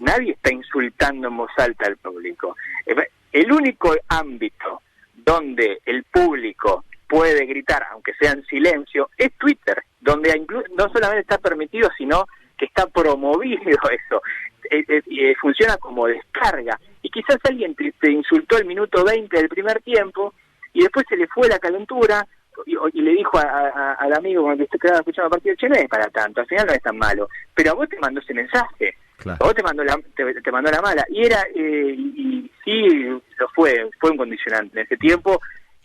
nadie está insultando en voz alta al público. El único ámbito donde el público puede gritar, aunque sea en silencio, es Twitter, donde no solamente está permitido, sino que está promovido eso. Funciona como descarga, y quizás alguien te insultó el minuto 20 del primer tiempo, y después se le fue la calentura, y le dijo al amigo con el que usted quedaba escuchando el partido, che, no es para tanto, al final no es tan malo, pero a vos te mandó ese mensaje. Claro. A vos te mandó la mala, y sí, lo fue un condicionante en ese tiempo,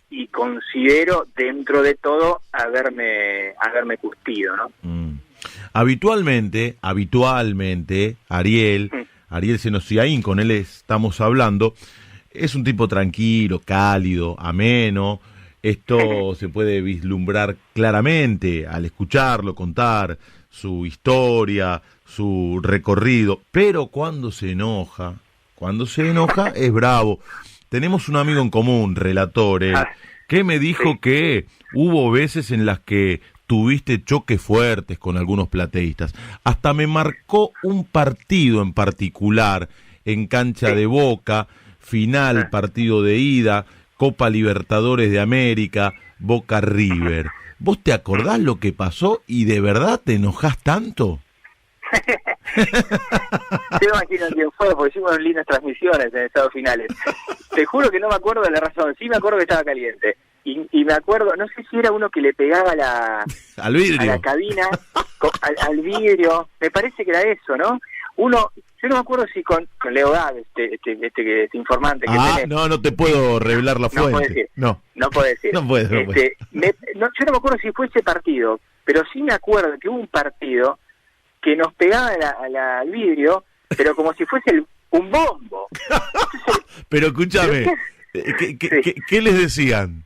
y considero dentro de todo haberme curtido, ¿no? Habitualmente, Ariel Senosiaín, con él estamos hablando, es un tipo tranquilo, cálido, ameno. Esto se puede vislumbrar claramente al escucharlo contar su historia, su recorrido, pero cuando se enoja es bravo. Tenemos un amigo en común, relator, que me dijo que hubo veces en las que tuviste choques fuertes con algunos plateístas. Hasta me marcó un partido en particular en cancha de Boca, final, partido de ida, Copa Libertadores de América, Boca River. ¿Vos te acordás lo que pasó y de verdad te enojás tanto? Yo imagino quién fue, porque hicimos lindas transmisiones en estados finales. Te juro que no me acuerdo de la razón, sí me acuerdo que estaba caliente. Y me acuerdo, no sé si era uno que le pegaba al vidrio, a la cabina, al vidrio, me parece que era eso, ¿no? Yo no me acuerdo si con Leo Gad, este informante que tenés. No te puedo revelar la fuente. No puedo decir. No puedo. Yo no me acuerdo si fue ese partido, pero sí me acuerdo que hubo un partido que nos pegaba al vidrio, pero como si fuese un bombo. Pero escúchame, ¿qué les decían?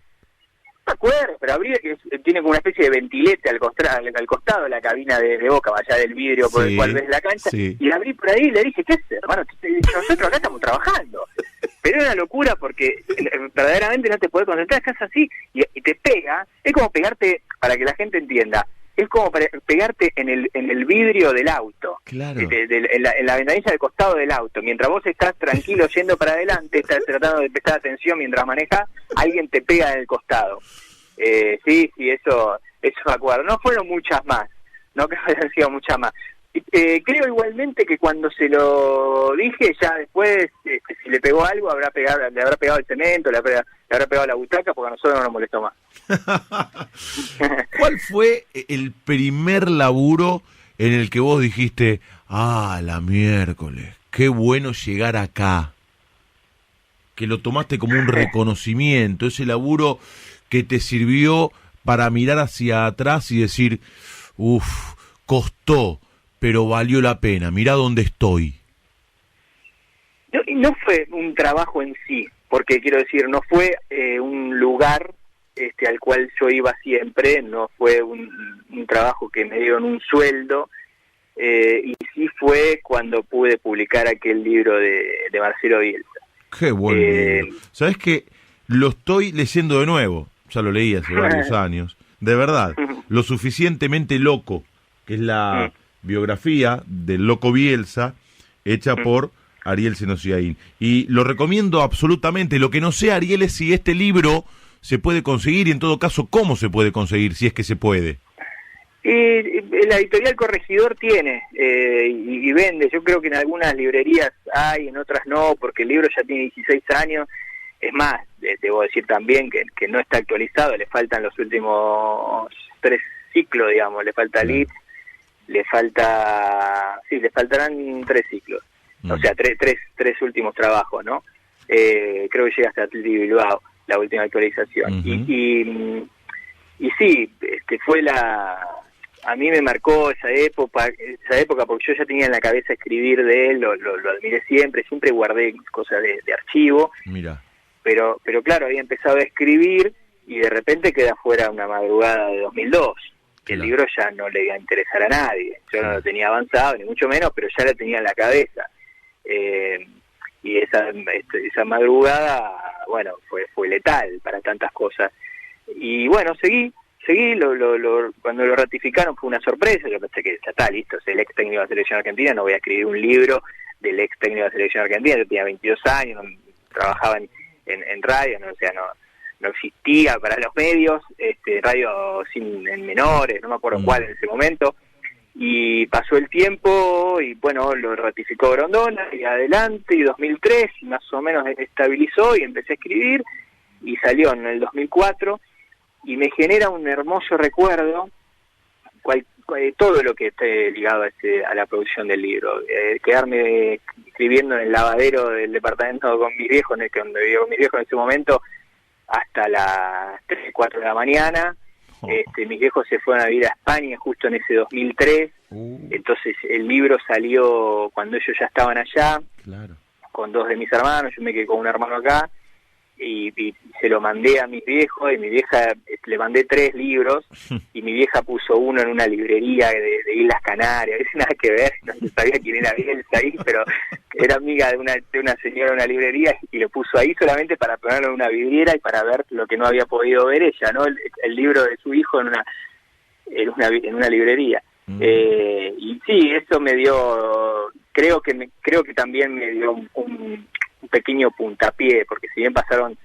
No me acuerdo, pero tiene como una especie de ventilete al costado de la cabina de Boca, allá del vidrio por el cual ves la cancha, y la abrí por ahí y le dije, ¿qué es, hermano? Nosotros acá estamos trabajando. Pero era una locura porque verdaderamente no te podés concentrar, estás así y te pega. Es como pegarte, para que la gente entienda, es como para pegarte en el vidrio del auto, Claro. en la ventanilla del costado del auto. Mientras vos estás tranquilo yendo para adelante, estás tratando de prestar atención mientras manejas, alguien te pega en el costado. Sí, eso me acuerdo. No fueron muchas más, no creo que hayan sido muchas más. Creo igualmente que cuando se lo dije, ya después, si le pegó algo, le habrá pegado el cemento, le habrá pegado la butaca, porque a nosotros no nos molestó más. ¿Cuál fue el primer laburo en el que vos dijiste, la miércoles, qué bueno llegar acá? Que lo tomaste como un reconocimiento, ese laburo que te sirvió para mirar hacia atrás y decir, costó, pero valió la pena, mirá dónde estoy. No fue un trabajo en sí, porque quiero decir, no fue un lugar al cual yo iba siempre, no fue un trabajo que me dieron un sueldo, y sí fue cuando pude publicar aquel libro de Marcelo Bielsa. Qué buen libro. ¿Sabés qué? Lo estoy leyendo de nuevo, ya lo leí hace varios años, de verdad, Lo suficientemente loco, que es la biografía del loco Bielsa, hecha por Ariel Senosiaín. Y lo recomiendo absolutamente. Lo que no sé, Ariel, es si este libro se puede conseguir y, en todo caso, cómo se puede conseguir, si es que se puede. La editorial Corregidor tiene y vende. Yo creo que en algunas librerías hay, en otras no, porque el libro ya tiene 16 años. Es más, debo decir también que no está actualizado, le faltan los últimos 3 ciclos, digamos. Le falta Lit, le faltarán 3 ciclos. O sea, tres últimos trabajos, ¿no? Creo que llega hasta Atleti Bilbao, la última actualización. Y sí, fue a mí me marcó esa época porque yo ya tenía en la cabeza escribir de él, lo admiré siempre guardé cosas de archivo. Mira. Pero claro, había empezado a escribir y de repente queda fuera Una madrugada de 2002. Que el libro ya no le iba a interesar a nadie. Yo no lo tenía avanzado, ni mucho menos, pero ya lo tenía en la cabeza. Y esa madrugada, bueno, fue letal para tantas cosas. Y bueno, seguí, cuando lo ratificaron fue una sorpresa. Yo pensé que ya está, listo, es el ex técnico de la selección argentina, no voy a escribir un libro del ex técnico de la selección argentina. Yo tenía 22 años, trabajaba en radio, no existía para los medios, radio en menores, no me acuerdo cuál en ese momento. Y pasó el tiempo y bueno, lo ratificó Grondona y adelante, y 2003 más o menos estabilizó y empecé a escribir y salió en el 2004 y me genera un hermoso recuerdo, todo lo que esté ligado a la producción del libro. Quedarme escribiendo en el lavadero del departamento con mis viejos, donde vivía con mis viejos en ese momento, hasta las 3, 4 de la mañana. Mis viejos se fueron a vivir a España justo en ese 2003, entonces el libro salió cuando ellos ya estaban allá, con 2 de mis hermanos, yo me quedé con un hermano acá, y se lo mandé a mis viejos, y mi vieja, le mandé 3 libros, y mi vieja puso uno en una librería de Islas Canarias, es nada que ver, no sabía quién era Bielsa ahí, pero era amiga de una señora de una librería, y lo puso ahí solamente para ponerlo en una vidriera y para ver lo que no había podido ver ella, ¿no? El libro de su hijo en una librería. Y sí, eso me dio, creo que también me dio un pequeño puntapié, porque si bien pasaron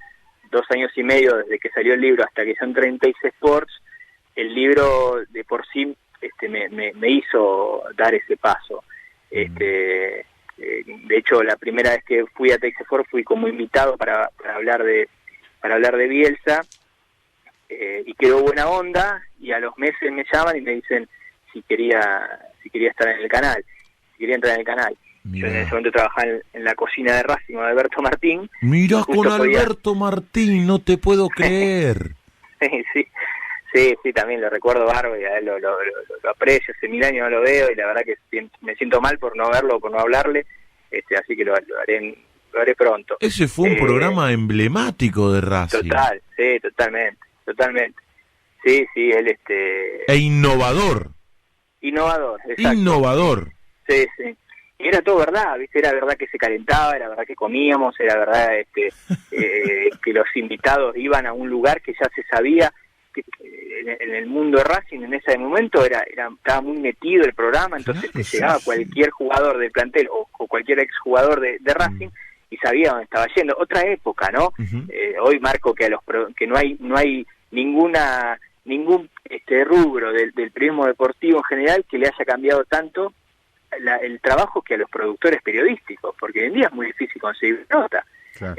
2 años y medio desde que salió el libro hasta que son 36 Sports, el libro de por sí me hizo dar ese paso. De hecho, la primera vez que fui a Texafor fui como invitado para hablar de Bielsa, y quedó buena onda, y a los meses me llaman y me dicen si quería estar en el canal, si quería entrar en el canal. Mirá. Yo en ese momento trabajaba en la cocina de Racing con Alberto Martín. Mirá, con Alberto Martín, no te puedo creer. Sí, también lo recuerdo bárbaro, y a él lo aprecio, hace 1000 años no lo veo, y la verdad que me siento mal por no verlo, por no hablarle, así que lo haré pronto. Ese fue un programa emblemático de Racing. Totalmente. Sí, él E innovador. Exacto. Innovador. Sí. Y era todo verdad, ¿viste? Era verdad que se calentaba, era verdad que comíamos, era verdad que los invitados iban a un lugar que ya se sabía, que en el mundo de Racing en ese momento estaba muy metido el programa, entonces Claro, llegaba sí. cualquier jugador del plantel o cualquier exjugador de Racing y sabía dónde estaba yendo. Otra época, ¿no? Ujú. Hoy marco que que no hay ningún rubro del periodismo deportivo en general que le haya cambiado tanto el trabajo que a los productores periodísticos, porque hoy en día es muy difícil conseguir nota. Claro.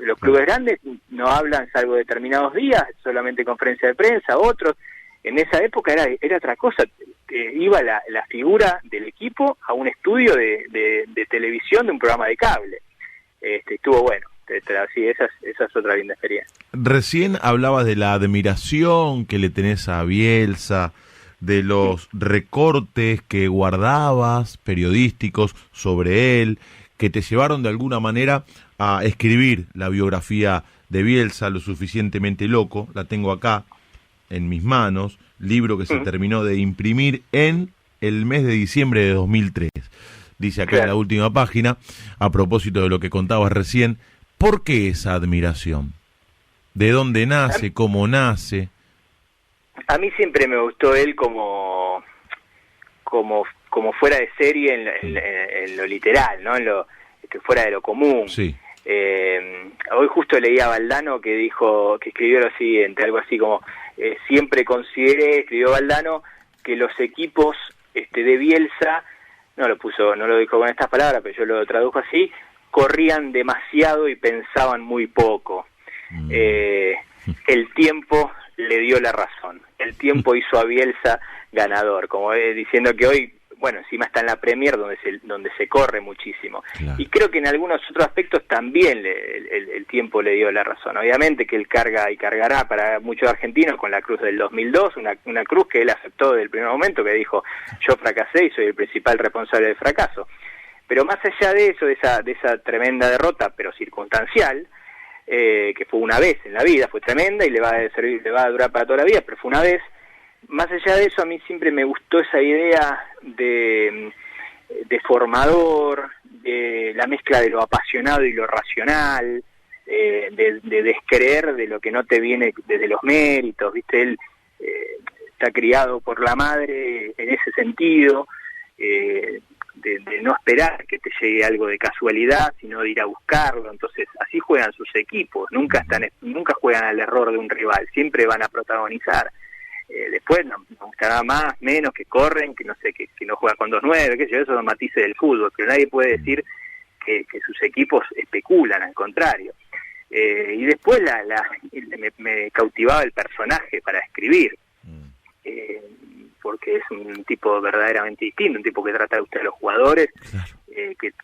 Los clubes grandes no hablan salvo determinados días, solamente conferencia de prensa, otros. En esa época era otra cosa. Iba la figura del equipo a un estudio de televisión de un programa de cable. Estuvo bueno. Sí, esa es otra linda experiencia. Recién hablabas de la admiración que le tenés a Bielsa, de los recortes que guardabas periodísticos sobre él, que te llevaron de alguna manera a escribir la biografía de Bielsa, Lo suficientemente loco. La tengo acá en mis manos, libro que se terminó de imprimir en el mes de diciembre de 2003. Dice acá en la última página, a propósito de lo que contabas recién, ¿por qué esa admiración? ¿De dónde nace? ¿Cómo nace? A mí siempre me gustó él como fuera de serie en lo literal, ¿no? En lo que fuera de lo común. Sí. Hoy justo leía a Valdano que escribió lo siguiente, algo así como siempre consideré, escribió Valdano, que los equipos de Bielsa, no lo dijo con estas palabras, pero yo lo tradujo así, corrían demasiado y pensaban muy poco. El tiempo le dio la razón. El tiempo hizo a Bielsa ganador, como diciendo que hoy, bueno, encima está en la Premier donde se corre muchísimo. Claro. Y creo que en algunos otros aspectos también el tiempo le dio la razón. Obviamente que él carga y cargará para muchos argentinos con la cruz del 2002, una cruz que él aceptó desde el primer momento, que dijo, yo fracasé y soy el principal responsable del fracaso. Pero más allá de eso, de esa tremenda derrota, pero circunstancial, que fue una vez en la vida, fue tremenda y le va a durar para toda la vida, pero fue una vez. Más allá de eso, a mí siempre me gustó esa idea de formador, de la mezcla de lo apasionado y lo racional, de descreer de lo que no te viene desde los méritos, ¿viste? Él está criado por la madre en ese sentido, de no esperar que te llegue algo de casualidad, sino de ir a buscarlo. Entonces así juegan sus equipos, nunca juegan al error de un rival, siempre van a protagonizar. Después nos gustará más, menos, que corren, que no sé, que no juegan con 2-9, que esos son matices del fútbol, pero nadie puede decir que sus equipos especulan, al contrario. Y después me cautivaba el personaje para escribir, porque es un tipo verdaderamente distinto, un tipo que trata de usted a los jugadores, claro.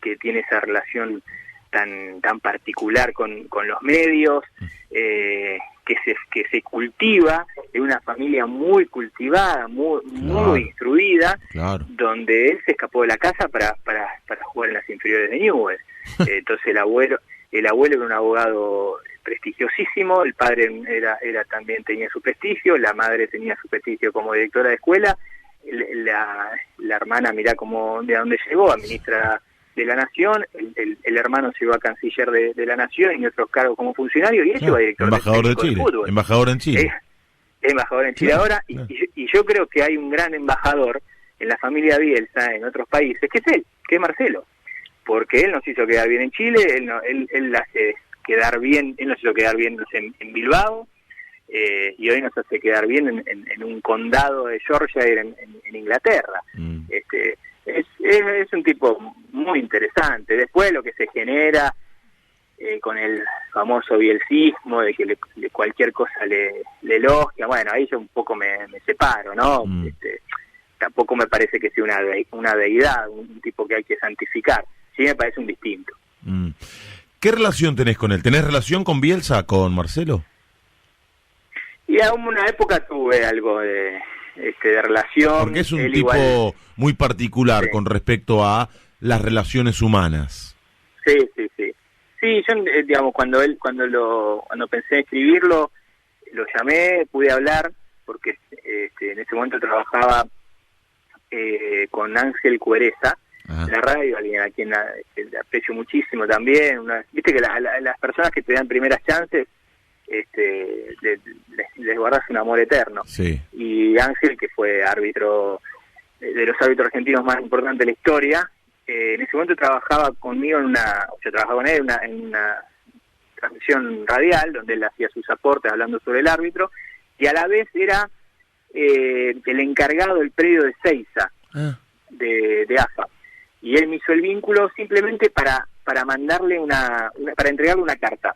Que tiene esa relación tan particular con los medios, que se cultiva en una familia muy cultivada, muy instruida, claro. Donde él se escapó de la casa para jugar en las inferiores de Newell's. Entonces el abuelo era un abogado prestigiosísimo, el padre también tenía su prestigio, la madre tenía su prestigio como directora de escuela, la hermana, mirá de dónde llegó, a ministra de la Nación, el hermano se iba a canciller de la Nación y otros cargos como funcionario, y él iba a director embajador de Chile, embajador en Chile. Embajador en Chile ahora, y yo creo que hay un gran embajador en la familia Bielsa, en otros países, que es él, que es Marcelo, porque él nos hizo quedar bien en Chile, él hace quedar bien, él nos hizo quedar bien en Bilbao, y hoy nos hace quedar bien en un condado de Yorkshire en Inglaterra. Es un tipo muy interesante. Después lo que se genera con el famoso bielcismo, de que cualquier cosa le elogia, bueno, ahí yo un poco me separo, ¿no? Tampoco me parece que sea una deidad, un tipo que hay que santificar. Sí me parece un distinto. ¿Qué relación tenés con él? ¿Tenés relación con Bielsa, con Marcelo? Y a una época tuve algo de relación. Porque es un tipo muy particular, sí, con respecto a las relaciones humaas. Sí. Sí, yo, digamos, cuando pensé en escribirlo, lo llamé, pude hablar, porque en ese momento trabajaba con Ángel Cuereza, en la radio, alguien a quien aprecio muchísimo también. Viste que las personas que te dan primeras chances, les guardás un amor eterno. Sí. Y Ángel, que fue árbitro, de los árbitros argentinos más importantes de la historia, en ese momento trabajaba conmigo yo trabajaba con él en una transmisión radial, donde él hacía sus aportes hablando sobre el árbitro, y a la vez era el encargado del predio de Seiza, de AFA. Y él me hizo el vínculo simplemente para mandarle para entregarle una carta,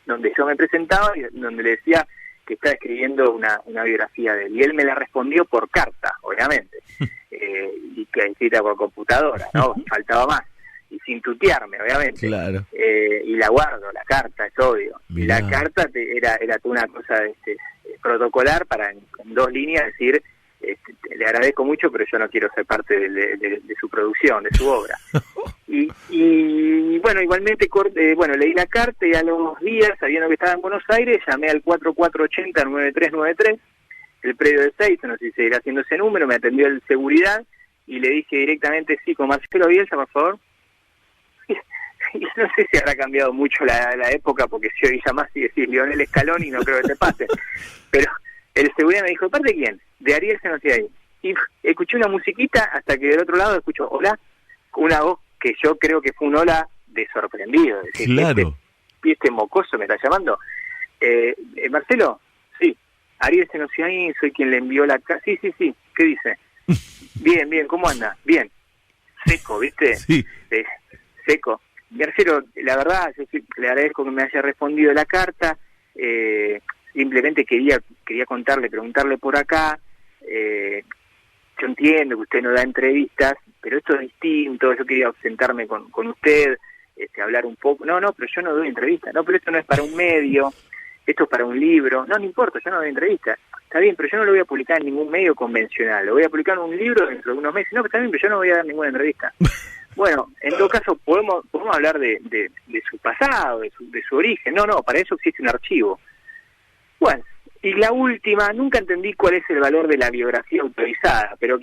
donde yo me presentaba y donde le decía que estaba escribiendo una biografía de él. Y él me la respondió por carta, obviamente, y que escrita por computadora, ¿no? Faltaba más. Y sin tutearme, obviamente. Claro. Y la guardo, la carta, es obvio. Mirá. Y la carta era una cosa protocolar para en 2 líneas decir, le agradezco mucho, pero yo no quiero ser parte de su producción, de su obra. Y bueno, igualmente, leí la carta y a los días, sabiendo que estaba en Buenos Aires, llamé al 4480-9393, el predio de Seiza, no sé si seguirá haciendo ese número, me atendió el seguridad y le dije directamente, sí, con Marcelo Bielsa, por favor. Y no sé si habrá cambiado mucho la época, porque si hoy llamás y decís Lionel Scaloni, no creo que te pase. Pero el seguridad me dijo, ¿de parte de quién? De Ariel Senosiaín. Y escuché una musiquita hasta que del otro lado escucho hola, una voz que yo creo que fue un hola de sorprendido. Es decir, claro. Este mocoso me está llamando. Marcelo, sí, Ariel Senosiaín, soy quien le envió la carta. Sí, ¿qué dice? Bien, ¿cómo anda? Bien. Seco, ¿viste? Sí. Seco. Marcelo, la verdad, yo le agradezco que me haya respondido la carta. Simplemente quería preguntarle por acá. Yo entiendo que usted no da entrevistas, pero esto es distinto. Yo quería sentarme con usted, hablar un poco. No, pero yo no doy entrevistas. No, pero esto no es para un medio, esto es para un libro. No importa, yo no doy entrevistas. Está bien, pero yo no lo voy a publicar en ningún medio convencional. Lo voy a publicar en un libro dentro de unos meses. No, pero está bien, pero yo no voy a dar ninguna entrevista. Bueno, en todo caso podemos hablar de su pasado, de su origen. No, para eso existe un archivo. Bueno, y la última, nunca entendí cuál es el valor de la biografía autorizada, pero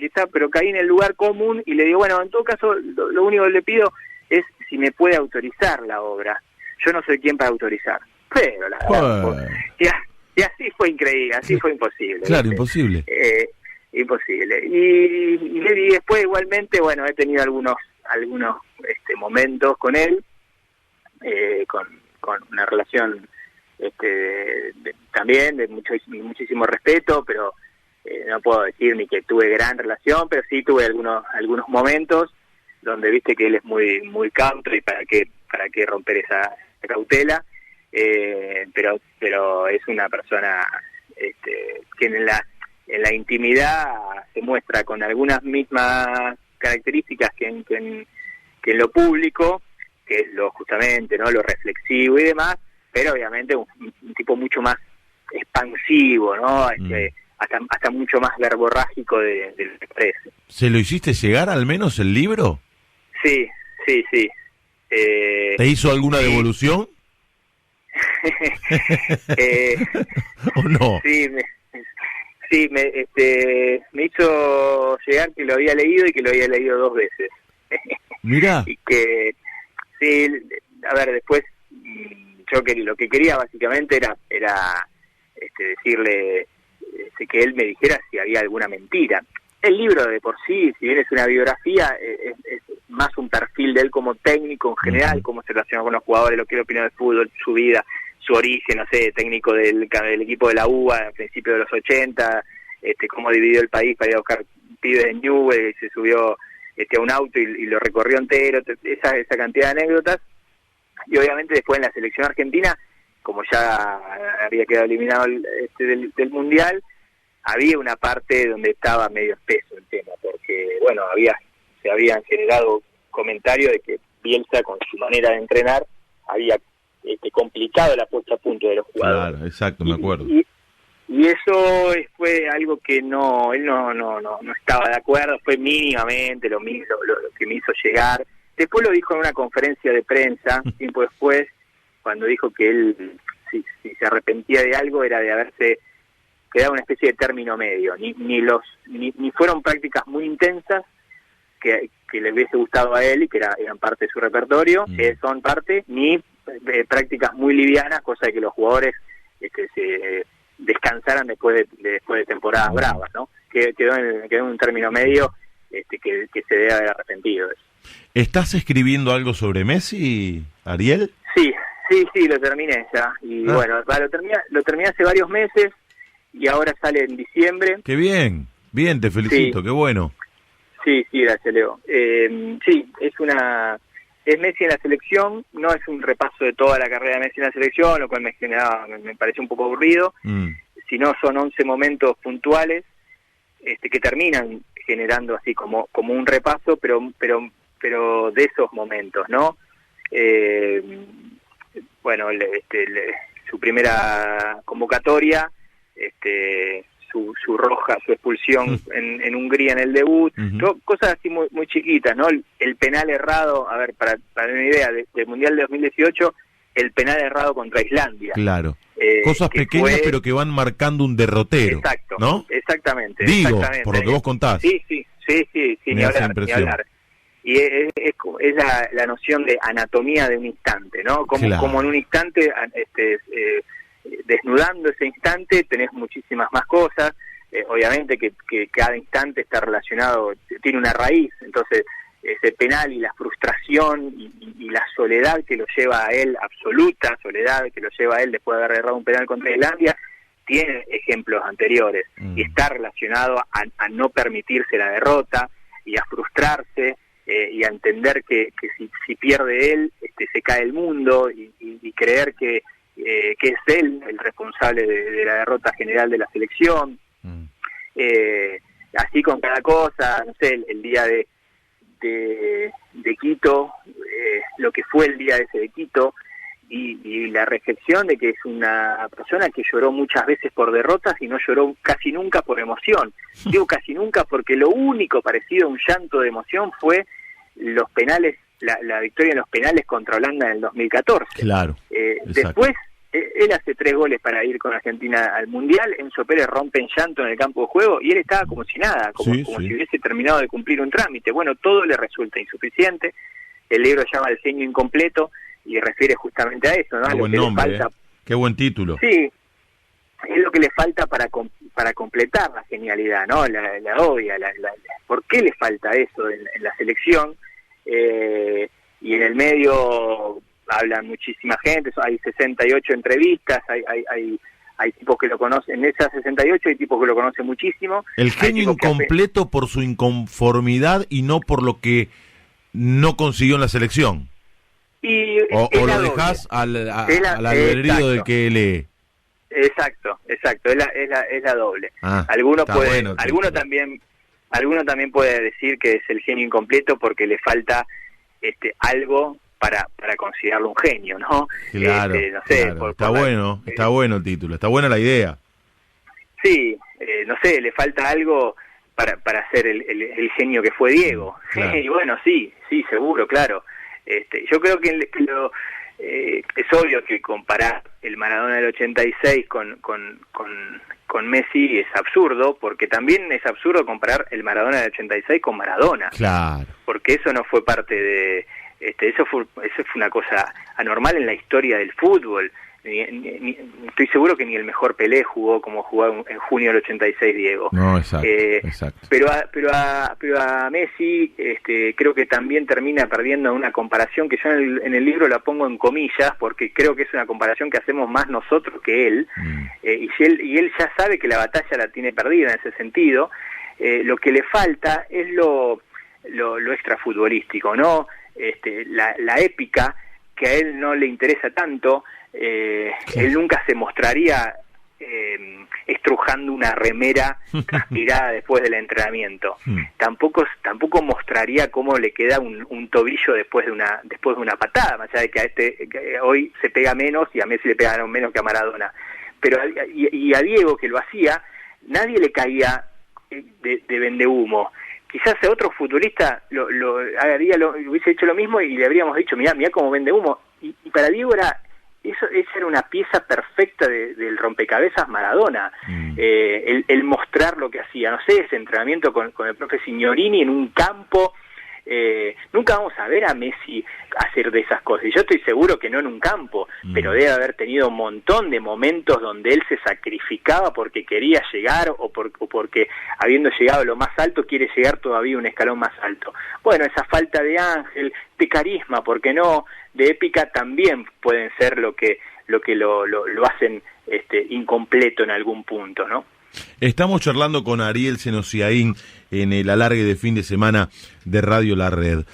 caí en el lugar común y le digo, bueno, en todo caso, lo único que le pido es si me puede autorizar la obra. Yo no soy quien para autorizar, pero la verdad, y así fue increíble, así fue imposible. Claro, imposible. Imposible. Y después igualmente, bueno, he tenido algunos momentos con él, con una relación también de muchísimo respeto, pero no puedo decir ni que tuve gran relación, pero sí tuve algunos momentos donde viste que él es muy cauto y para qué romper esa cautela, pero es una persona que en la intimidad se muestra con algunas mismas características que en lo público, que es justamente lo reflexivo y demás, pero obviamente un tipo mucho más expansivo, ¿no? Hasta mucho más verborrágico de lo que parece. ¿Se lo hiciste llegar al menos el libro? Sí. ¿Te hizo alguna devolución? ¿O no? Sí, me hizo llegar que lo había leído y que lo había leído 2 veces. Mirá. Y que, sí, a ver, después yo lo que quería básicamente era decirle que él me dijera si había alguna mentira. El libro de por sí, si bien es una biografía, es más un perfil de él como técnico en general, cómo se relaciona con los jugadores, lo que él opina del fútbol, su vida, su origen, no sé, técnico del equipo de la UBA a principios de los 80, cómo dividió el país para ir a buscar pibes en Newell, se subió a un auto y lo recorrió entero, esa cantidad de anécdotas. Y obviamente después en la selección argentina, como ya había quedado eliminado del Mundial, había una parte donde estaba medio espeso el tema, porque bueno, se habían generado comentarios de que Bielsa, con su manera de entrenar, había complicado la puesta a punto de los jugadores. Claro, exacto, me acuerdo. Y eso fue algo que él no estaba de acuerdo, fue mínimamente lo que me hizo llegar. Después lo dijo en una conferencia de prensa, tiempo después, cuando dijo que él, si se arrepentía de algo, era de haberse quedado una especie de término medio. Ni fueron prácticas muy intensas que le hubiese gustado a él y que eran parte de su repertorio, son parte, ni prácticas muy livianas, cosa de que los jugadores se descansaran después de temporadas bravas, ¿no? Quedó en un término medio que se debe haber arrepentido de eso. ¿Estás escribiendo algo sobre Messi, Ariel? Sí, lo terminé ya. Y bueno, lo terminé hace varios meses y ahora sale en diciembre. ¡Qué bien! Bien, te felicito, Sí. qué bueno. Sí, gracias, Leo. Sí, es Messi en la selección, no es un repaso de toda la carrera de Messi en la selección, lo cual me pareció un poco aburrido, sino son 11 momentos puntuales que terminan generando así como un repaso, pero de esos momentos, ¿no? Bueno, su primera convocatoria, su roja, su expulsión en Hungría en el debut, cosas así muy, muy chiquitas, ¿no? El penal errado, a ver, para una idea, del Mundial de 2018, el penal errado contra Islandia. Claro. Cosas pequeñas pero que van marcando un derrotero. Exacto, ¿no? Exactamente. Digo, exactamente. por lo que vos contás. Sí, ni hablar. Y es la noción de anatomía de un instante, ¿no? Como en un instante, desnudando ese instante, tenés muchísimas más cosas. Obviamente que cada instante está relacionado, tiene una raíz, entonces ese penal y la frustración y la soledad que lo lleva a él, absoluta soledad que lo lleva a él después de haber errado un penal contra Islandia, tiene ejemplos anteriores y está relacionado a no permitirse la derrota y a frustrarse y a entender que si pierde él, se cae el mundo y creer que es él el responsable de la derrota general de la selección. Así con cada cosa, no sé, el día de Quito, lo que fue el día ese de Quito, y la reflexión de que es una persona que lloró muchas veces por derrotas y no lloró casi nunca por emoción. Digo casi nunca porque lo único parecido a un llanto de emoción fue los penales, la victoria en los penales contra Holanda en el 2014. Claro. Después, él hace 3 goles para ir con Argentina al Mundial, Enzo Pérez rompe en llanto en el campo de juego y él estaba como si nada, como si hubiese terminado de cumplir un trámite. Bueno, todo le resulta insuficiente. El libro se llama El genio incompleto y refiere justamente a eso, ¿no? Qué buen nombre, qué buen título. Sí, es lo que le falta para completar la genialidad, ¿no? La obvia, ¿por qué le falta eso en la selección? Y en el medio hablan muchísima gente, hay 68 entrevistas, hay tipos que lo conocen, en esas 68 hay tipos que lo conocen muchísimo. El genio incompleto por su inconformidad y no por lo que no consiguió en la selección. O lo dejás al albedrío del que lee. Exacto, es la doble. Alguno también puede decir que es el genio incompleto porque le falta algo para considerarlo un genio, ¿no? Claro, no sé, claro. Está bueno el título, está buena la idea. Sí, no sé, le falta algo para ser el genio que fue Diego. Claro. Y bueno, sí, seguro, claro. Yo creo que es obvio que comparar el Maradona del 86 con Messi es absurdo, porque también es absurdo comparar el Maradona del 86 con Maradona. Claro. Porque eso no fue parte de... eso fue una cosa anormal en la historia del fútbol. Estoy seguro que ni el mejor Pelé jugó como jugó en junio del 86 Diego. No, exacto. Pero a Messi creo que también termina perdiendo una comparación que yo en el libro la pongo en comillas porque creo que es una comparación que hacemos más nosotros que él. Y él ya sabe que la batalla la tiene perdida en ese sentido. Lo que le falta es lo extrafutbolístico, ¿no? La épica que a él no le interesa tanto. Él nunca se mostraría estrujando una remera transpirada después del entrenamiento. Tampoco mostraría cómo le queda un tobillo después de una patada, más allá de que hoy se pega menos y a Messi le pegan menos que a Maradona. Pero y a Diego, que lo hacía, nadie le caía de vendehumo. Quizás a otro futbolista hubiese hecho lo mismo y le habríamos dicho, mirá cómo vende humo. Y para Diego esa era una pieza perfecta del rompecabezas Maradona. El mostrar lo que hacía, no sé, ese entrenamiento con el profe Signorini en un campo, nunca vamos a ver a Messi hacer de esas cosas. Y yo estoy seguro que no en un campo, pero debe haber tenido un montón de momentos donde él se sacrificaba porque quería llegar o porque habiendo llegado a lo más alto quiere llegar todavía un escalón más alto. Bueno, esa falta de ángel, de carisma, ¿por qué no?, de épica, también pueden ser lo que lo hacen incompleto en algún punto, ¿no? Estamos charlando con Ariel Senosiaín en el alargue de fin de semana de Radio La Red.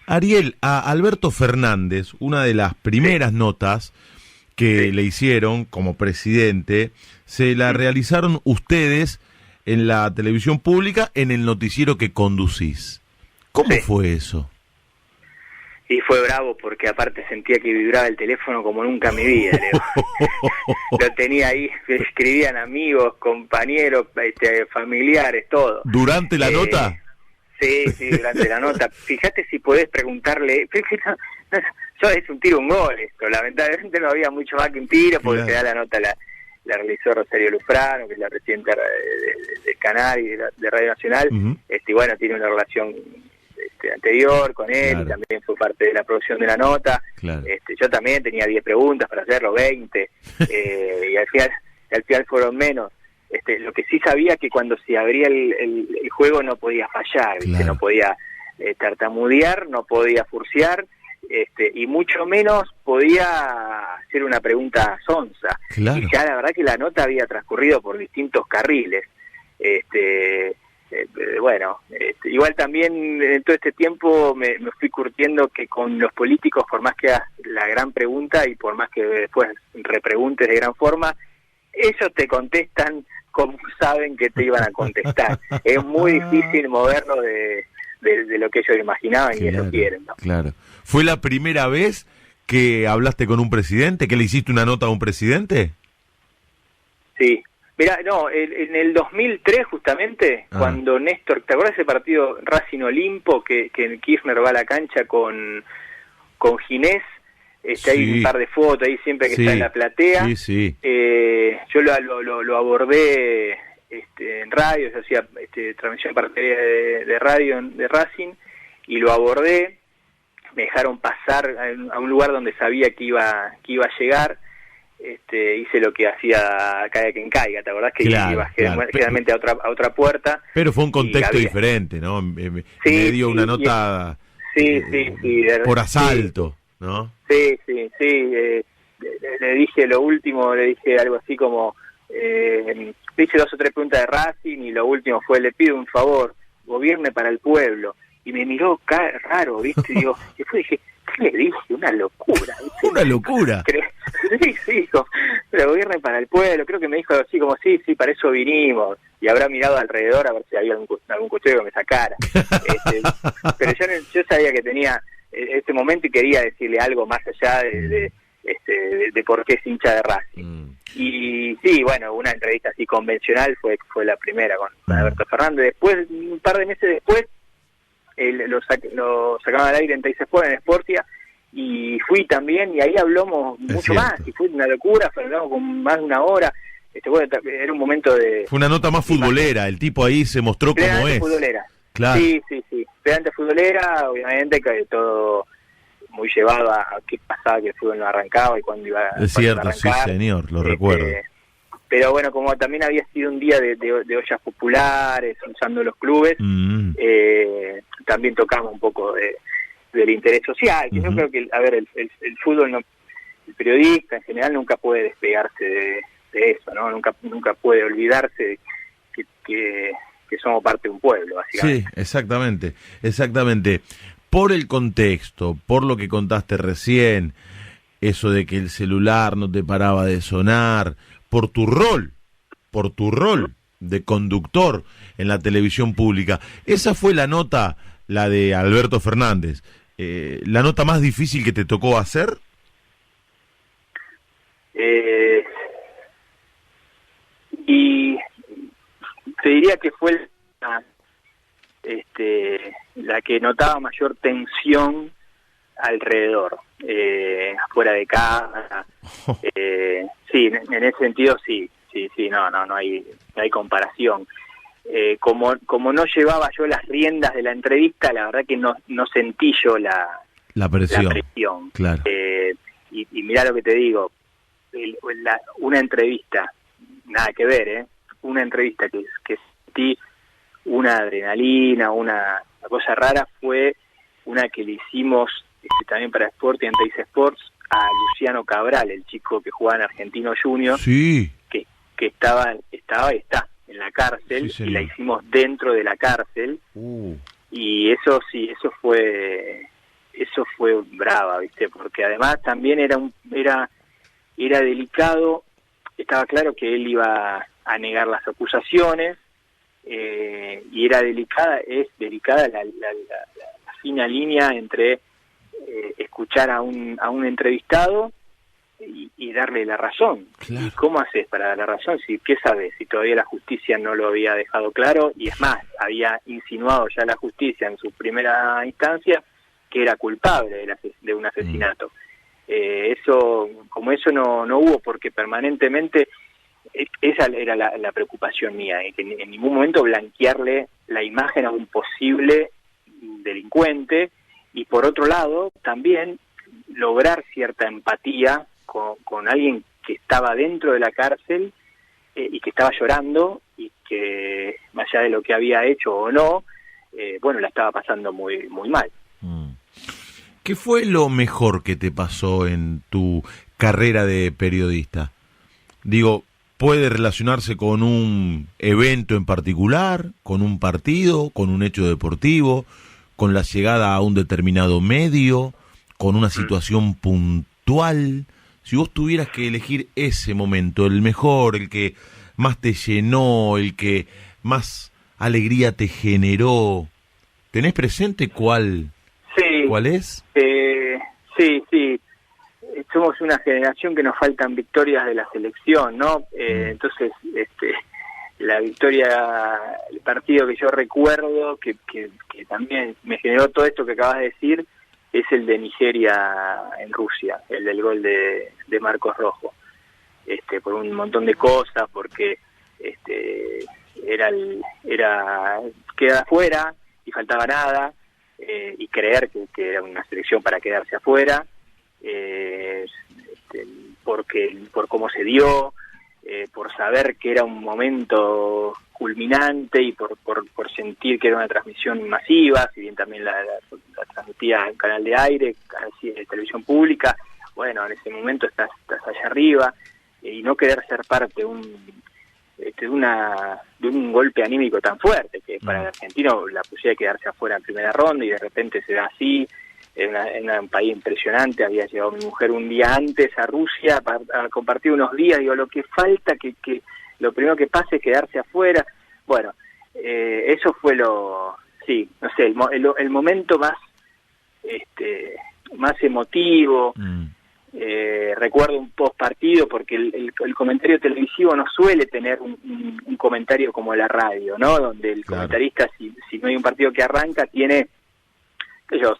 Ariel, a Alberto Fernández, una de las primeras notas que le hicieron como presidente, se la realizaron ustedes en la televisión pública, en el noticiero que conducís. ¿Cómo fue eso? Y fue bravo porque aparte sentía que vibraba el teléfono como nunca en mi vida, Leo. Lo tenía ahí, escribían amigos, compañeros, familiares, todo. ¿Durante la nota? Sí, durante la nota. Fíjate si podés preguntarle, yo es un tiro, un gol esto, lamentablemente no había mucho más que un tiro, porque se da la nota la realizó Rosario Lufrano, que es la presidenta del canal y de Radio Nacional, y bueno, tiene una relación anterior con él, y también fue parte de la producción de la nota. Yo también tenía 10 preguntas para hacerlo, 20, y al final fueron menos. Lo que sí sabía que cuando se abría el juego no podía fallar, no podía tartamudear, no podía furciar, y mucho menos podía hacer una pregunta sonsa. Y ya la verdad que la nota había transcurrido por distintos carriles. Igual también en todo este tiempo me fui curtiendo que con los políticos, por más que hagas la gran pregunta y por más que después repreguntes de gran forma, ellos te contestan como saben que te iban a contestar. Es muy difícil movernos de lo que ellos imaginaban y ellos quieren, ¿no? Claro. ¿Fue la primera vez que hablaste con un presidente, que le hiciste una nota a un presidente? Sí. Mirá, no, en el 2003 justamente, cuando Néstor, ¿te acuerdas ese partido Racing Olimpo que Kirchner va a la cancha con Ginés? Hay un par de fotos ahí siempre que está en la platea. Yo lo abordé en radio, yo hacía transmisión partidaria de radio de Racing, y lo abordé, me dejaron pasar a un lugar donde sabía que iba a llegar. Hice lo que hacía Caiga quien caiga, ¿te acordás? Que iba generalmente a otra puerta. Pero fue un contexto diferente, ¿no? Me dio una nota por asalto, ¿no? Sí. Le dije lo último, le dije algo así como, le hice 2 o 3 preguntas de Racing y lo último fue, le pido un favor, gobierne para el pueblo. Y me miró raro, ¿viste? Digo, y después dije, ¿qué le dije? Una locura, ¿viste? ¿Una locura? Sí, pero gobierne para el pueblo. Creo que me dijo así como, sí, para eso vinimos. Y habrá mirado alrededor a ver si había algún cuchillo que me sacara. Pero yo sabía que tenía este momento y quería decirle algo más allá de por qué es hincha de Racing. Y sí, bueno, una entrevista así convencional fue la primera con Alberto Fernández. Después, un par de meses después, lo sacaron al aire en Teis Sport, en Sportia, y fui también, y ahí hablamos mucho más, y fue una locura, hablamos con más de una hora. Era un momento de... Fue una nota más futbolera, el tipo ahí se mostró como es. Futbolera. Claro. Sí. Plenamente futbolera, obviamente que todo muy llevado a qué pasaba, que el fútbol no arrancaba y cuando iba a Es cierto, arrancar. sí señor, lo recuerdo. Pero bueno, como también había sido un día de ollas populares, usando los clubes, también tocamos un poco del interés social, que yo creo que, el fútbol, el periodista en general nunca puede despegarse de eso, ¿no? Nunca puede olvidarse que somos parte de un pueblo, básicamente. Sí, exactamente. Por el contexto, por lo que contaste recién, eso de que el celular no te paraba de sonar, por tu rol de conductor en la televisión pública. Esa fue la nota, la de Alberto Fernández, la nota más difícil que te tocó hacer. Y te diría que fue la que notaba mayor tensión alrededor, afuera de casa. Sí, en ese sentido sí, no hay comparación. como no llevaba yo las riendas de la entrevista, la verdad que no sentí yo la presión. Claro. Y mirá lo que te digo, una entrevista, nada que ver, una entrevista que sentí una adrenalina, una cosa rara, fue una que le hicimos también para Sport y en Teis Sports a Luciano Cabral, el chico que jugaba en Argentino Juniors, Sí. que estaba en la cárcel, Sí, y la hicimos dentro de la cárcel, y eso fue brava, ¿viste? Porque además también era delicado, estaba claro que él iba a negar las acusaciones, y es delicada la fina línea entre escuchar a un entrevistado y darle la razón. Claro. ¿Y cómo haces para dar la razón? ¿Qué sabes? Si todavía la justicia no lo había dejado claro, y es más, había insinuado ya la justicia en su primera instancia que era culpable de un asesinato. Eso no hubo, porque permanentemente esa era la preocupación mía, que en ningún momento blanquearle la imagen a un posible delincuente, y por otro lado también lograr cierta empatía con alguien que estaba dentro de la cárcel, y que estaba llorando, y que más allá de lo que había hecho o no, la estaba pasando muy, muy mal. ¿Qué fue lo mejor que te pasó en tu carrera de periodista? Digo, ¿puede relacionarse con un evento en particular, con un partido, con un hecho deportivo, con la llegada a un determinado medio, con una situación puntual? Si vos tuvieras que elegir ese momento, el mejor, el que más te llenó, el que más alegría te generó, ¿tenés presente cuál es? Sí. Somos una generación que nos faltan victorias de la selección, ¿no? Entonces, la victoria, el partido que yo recuerdo, que también me generó todo esto que acabas de decir, es el de Nigeria en Rusia, el del gol de Marcos Rojo. Por un montón de cosas, porque era quedar afuera y faltaba nada, y creer que era una selección para quedarse afuera, por cómo se dio, por saber que era un momento culminante, y por sentir que era una transmisión masiva, si bien también la transmitía en canal de aire, de televisión pública. Bueno, en ese momento estás allá arriba, y no querer ser parte de un golpe anímico tan fuerte, que para el argentino la posibilidad de quedarse afuera en primera ronda, y de repente se da así, en un país impresionante. Había llegado mi mujer un día antes a Rusia a compartir unos días, digo, lo que falta, que lo primero que pase es quedarse afuera. Bueno, eso fue el momento más emotivo. Recuerdo un post partido, porque el comentario televisivo no suele tener un comentario como la radio, ¿no? Donde el comentarista, si no hay un partido que arranca, tiene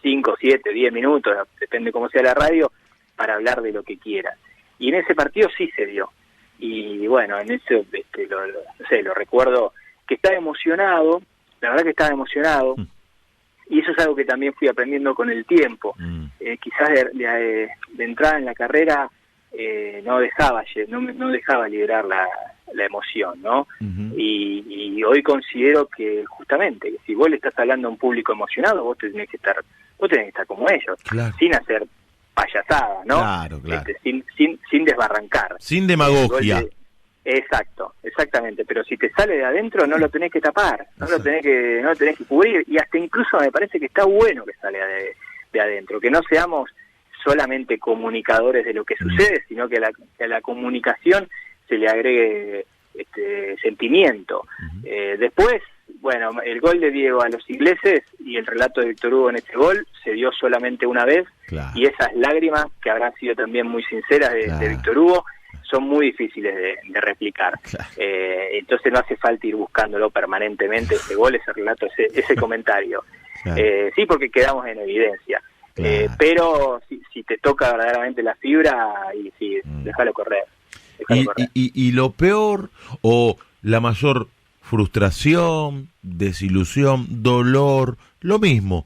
5, 7, 10 minutos, depende cómo sea la radio, para hablar de lo que quiera. Y en ese partido sí se dio. Y bueno, en eso lo recuerdo, que estaba emocionado, la verdad que estaba emocionado, y eso es algo que también fui aprendiendo con el tiempo. Quizás de entrada en la carrera no dejaba liberar la emoción, ¿no? Y hoy considero que justamente, que si vos le estás hablando a un público emocionado, vos tenés que estar como ellos, sin hacer payasadas, ¿no? Claro. Sin desbarrancar. Sin demagogia. Exactamente, pero si te sale de adentro no lo tenés que tapar, no lo tenés que cubrir, y hasta incluso me parece que está bueno que salga de adentro, que no seamos solamente comunicadores de lo que sucede, sino que a la comunicación se le agregue sentimiento. Después, bueno, el gol de Diego a los ingleses y el relato de Víctor Hugo en ese gol se dio solamente una vez, y esas lágrimas, que habrán sido también muy sinceras de Víctor Hugo, son muy difíciles de replicar. Entonces no hace falta ir buscándolo permanentemente, ese gol, ese relato, ese comentario. Sí, porque quedamos en evidencia. Pero si te toca verdaderamente la fibra, y sí, déjalo correr. Y lo peor o la mayor frustración, desilusión, dolor, lo mismo.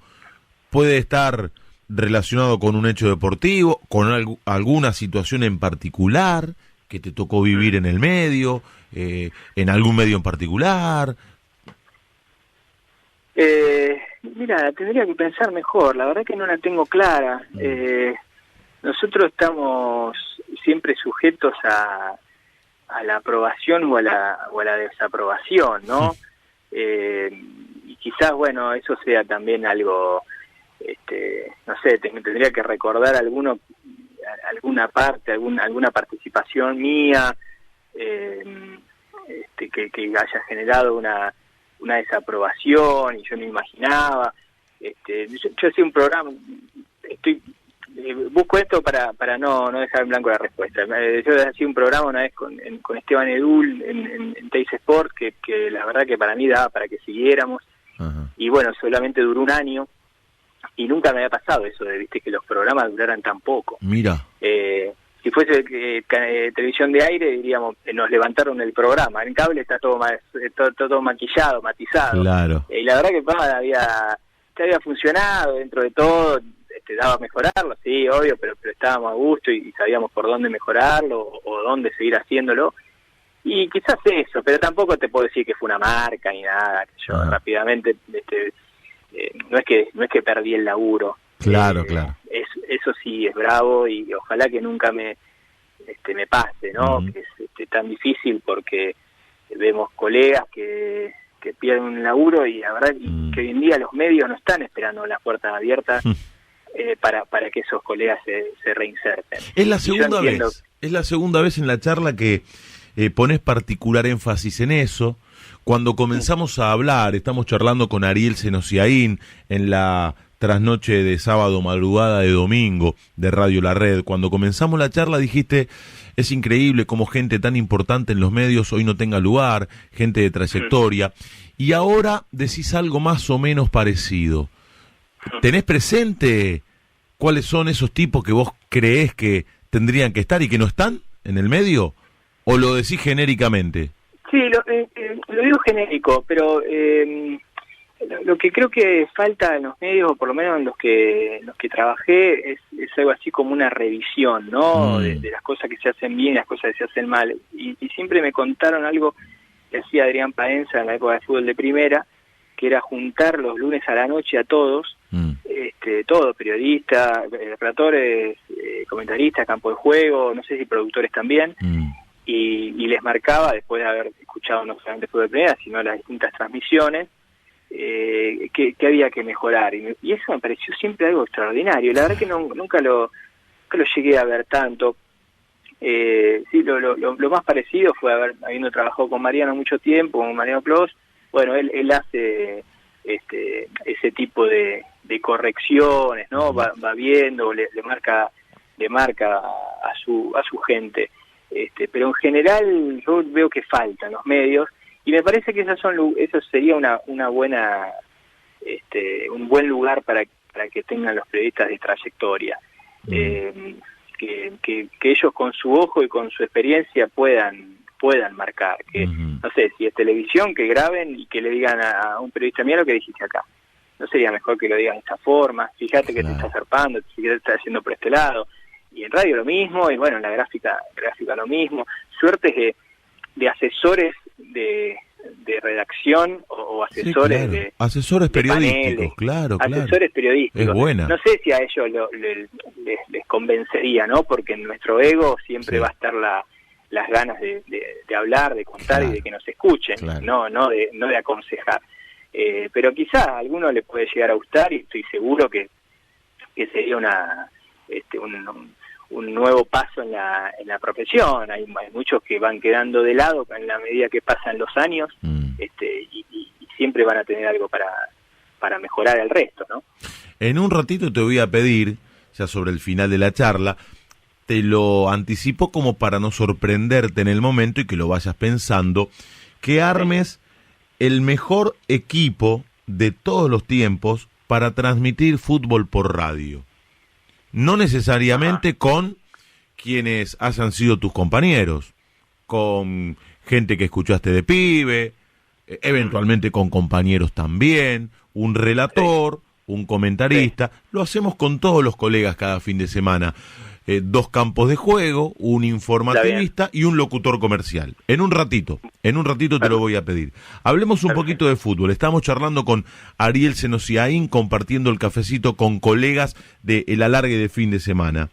Puede estar relacionado con un hecho deportivo, con alguna situación en particular que te tocó vivir en el medio, en algún medio en particular. Mira, tendría que pensar mejor, la verdad que no la tengo clara. Nosotros estamos siempre sujetos a la aprobación o a la desaprobación, ¿no? Y quizás, bueno, eso sea también algo, no sé, tendría que recordar alguna parte, alguna participación mía, que haya generado una desaprobación y yo no imaginaba. Yo hacía un programa, busco esto para no dejar en blanco la respuesta. Yo hacía un programa una vez con Esteban Edul en Teis Sport que la verdad que para mí daba para que siguiéramos. Ajá. Y bueno, solamente duró un año y nunca me había pasado eso de, viste, que los programas duraran tan poco. Mira. Si fuese televisión de aire, diríamos, nos levantaron el programa. En cable está todo maquillado, matizado. Claro. Y la verdad que había funcionado dentro de todo. Daba a mejorarlo, sí, obvio, pero estábamos a gusto y sabíamos por dónde mejorarlo o dónde seguir haciéndolo. Y quizás eso, pero tampoco te puedo decir que fue una marca ni nada. Que yo rápidamente, no es que perdí el laburo. Claro, claro. Eso sí es bravo y ojalá que nunca me pase, ¿no? Que es tan difícil porque vemos colegas que pierden un laburo y la verdad que hoy en día los medios no están esperando las puertas abiertas para que esos colegas se reinserten. Es la segunda vez en la charla que pones particular énfasis en eso. Cuando comenzamos a hablar, estamos charlando con Ariel Senosiaín en la trasnoche de sábado, madrugada de domingo de Radio La Red. Cuando comenzamos la charla dijiste, es increíble cómo gente tan importante en los medios hoy no tenga lugar, gente de trayectoria. Y ahora decís algo más o menos parecido. ¿Tenés presente cuáles son esos tipos que vos creés que tendrían que estar y que no están en el medio? ¿O lo decís genéricamente? Sí, lo digo genérico, pero lo que creo que falta en los medios, o por lo menos en los que trabajé, es algo así como una revisión, ¿no? De las cosas que se hacen bien y las cosas que se hacen mal. Y siempre me contaron algo que hacía Adrián Paenza en la época de fútbol de primera, que era juntar los lunes a la noche a todos, todos, periodistas, relatores, comentaristas, campo de juego, no sé si productores también, y les marcaba, después de haber escuchado no solamente fútbol de primera, sino las distintas transmisiones, que había que mejorar. Y eso me pareció siempre algo extraordinario. La verdad que nunca lo llegué a ver tanto. Sí, lo más parecido fue habiendo trabajado con Mariano mucho tiempo, con Mariano Clos. Bueno, él hace ese tipo de correcciones, ¿no? Va viendo, le marca a su gente. Pero en general yo veo que faltan los medios y me parece que eso sería una buena un buen lugar para que tengan los periodistas de trayectoria. Que ellos con su ojo y con su experiencia puedan marcar, que no sé, si es televisión, que graben y que le digan a un periodista, mira lo que dijiste acá. No sería mejor que lo digan de esta forma, fíjate que te estás zarpando, fíjate que te estás haciendo por este lado. Y en radio lo mismo, y bueno, en la gráfica lo mismo. Suertes de asesores de redacción o asesores de asesores periodísticos, paneles, claro. Asesores periodísticos. Es buena. No sé si a ellos les convencería, ¿no? Porque en nuestro ego siempre va a estar las ganas de hablar, de contar y de que nos escuchen, no de aconsejar. Pero quizá a alguno le puede llegar a gustar y estoy seguro que sería un nuevo paso en la profesión. Hay muchos que van quedando de lado en la medida que pasan los años, y siempre van a tener algo para mejorar el resto, ¿no? En un ratito te voy a pedir, ya sobre el final de la charla, te lo anticipo como para no sorprenderte en el momento y que lo vayas pensando, que armes el mejor equipo de todos los tiempos para transmitir fútbol por radio. No necesariamente con quienes hayan sido tus compañeros, con gente que escuchaste de pibe, eventualmente con compañeros también, un relator, un comentarista, lo hacemos con todos los colegas cada fin de semana. 2 campos de juego, un informativista y un locutor comercial. En un ratito te lo voy a pedir. Hablemos un poquito de fútbol. Estamos charlando con Ariel Senosiaín, compartiendo el cafecito con colegas de El Alargue de Fin de Semana.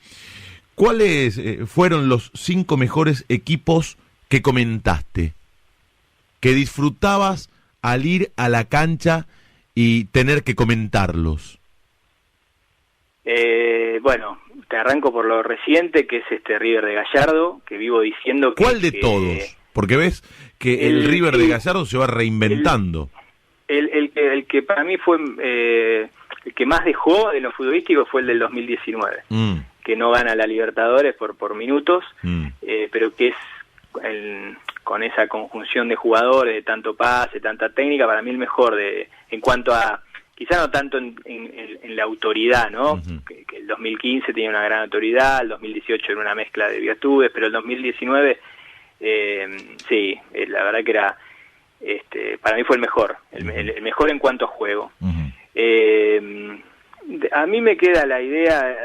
¿Cuáles fueron los 5 mejores equipos que comentaste, que disfrutabas al ir a la cancha y tener que comentarlos? Bueno, te arranco por lo reciente, que es River de Gallardo, que vivo diciendo que... ¿Cuál de todos? Porque ves que el River de Gallardo se va reinventando. El que para mí fue el que más dejó de lo futbolístico fue el del 2019, que no gana la Libertadores por minutos, pero que es con esa conjunción de jugadores, de tanto pase, tanta técnica, para mí el mejor en cuanto a... Quizá no tanto en la autoridad, ¿no? Que el 2015 tenía una gran autoridad, el 2018 era una mezcla de virtudes, pero el 2019, sí, la verdad que era, para mí fue el mejor, el mejor en cuanto a juego. A mí me queda la idea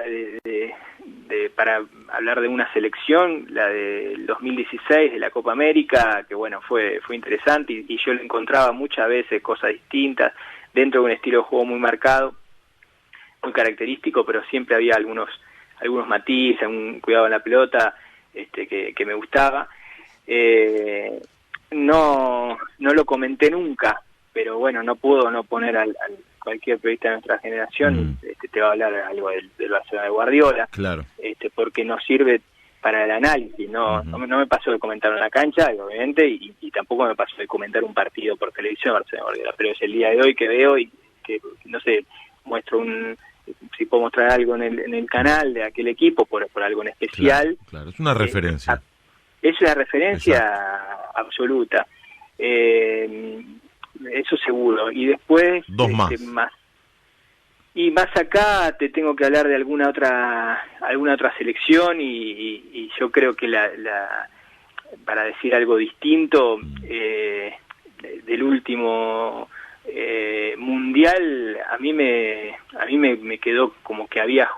para hablar de una selección, la del 2016 de la Copa América, que bueno, fue interesante y yo le encontraba muchas veces cosas distintas, dentro de un estilo de juego muy marcado, muy característico, pero siempre había algunos matices, un cuidado en la pelota que me gustaba. No lo comenté nunca, pero bueno, no puedo no poner al cualquier periodista de nuestra generación, te va a hablar algo del Barcelona de Guardiola, claro, porque nos sirve para el análisis. No me pasó de comentar en la cancha, obviamente, y tampoco me pasó de comentar un partido por televisión Barcelona Guardiola, pero es el día de hoy que veo y que, no sé, muestro si puedo mostrar algo en el canal de aquel equipo por algo en especial. Claro, es una referencia. Es una referencia absoluta. Eso seguro. Y después... 2 más. Más acá te tengo que hablar de alguna otra selección y yo creo que para decir algo distinto del último mundial, a mí me quedó como que había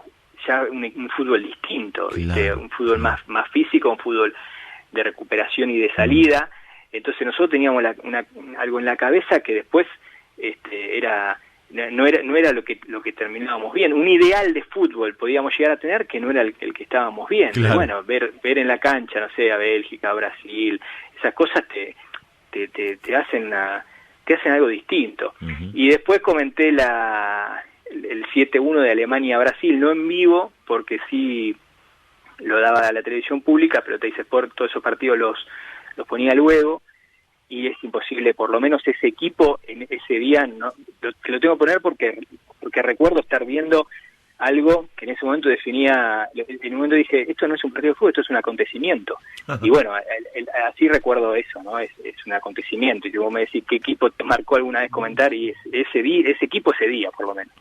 ya un fútbol distinto, ¿viste? Claro, un fútbol más físico, un fútbol de recuperación y de salida. Entonces nosotros teníamos algo en la cabeza que después no era lo que terminábamos bien, un ideal de fútbol podíamos llegar a tener que no era el que estábamos bien. Claro. Bueno, ver en la cancha, no sé, a Bélgica, a Brasil, esas cosas te hacen algo distinto. Y después comenté el 7-1 de Alemania a Brasil, no en vivo, porque sí lo daba a la televisión pública, pero Teis Sport todos esos partidos los ponía luego, y es imposible, por lo menos ese equipo en ese día, no, lo tengo que poner porque recuerdo estar viendo algo que en ese momento definía, en un momento dije, esto no es un partido de fútbol, esto es un acontecimiento. Y bueno, así recuerdo eso, ¿no? Es un acontecimiento, y si vos me decís qué equipo te marcó alguna vez comentar, y ese equipo ese día, por lo menos.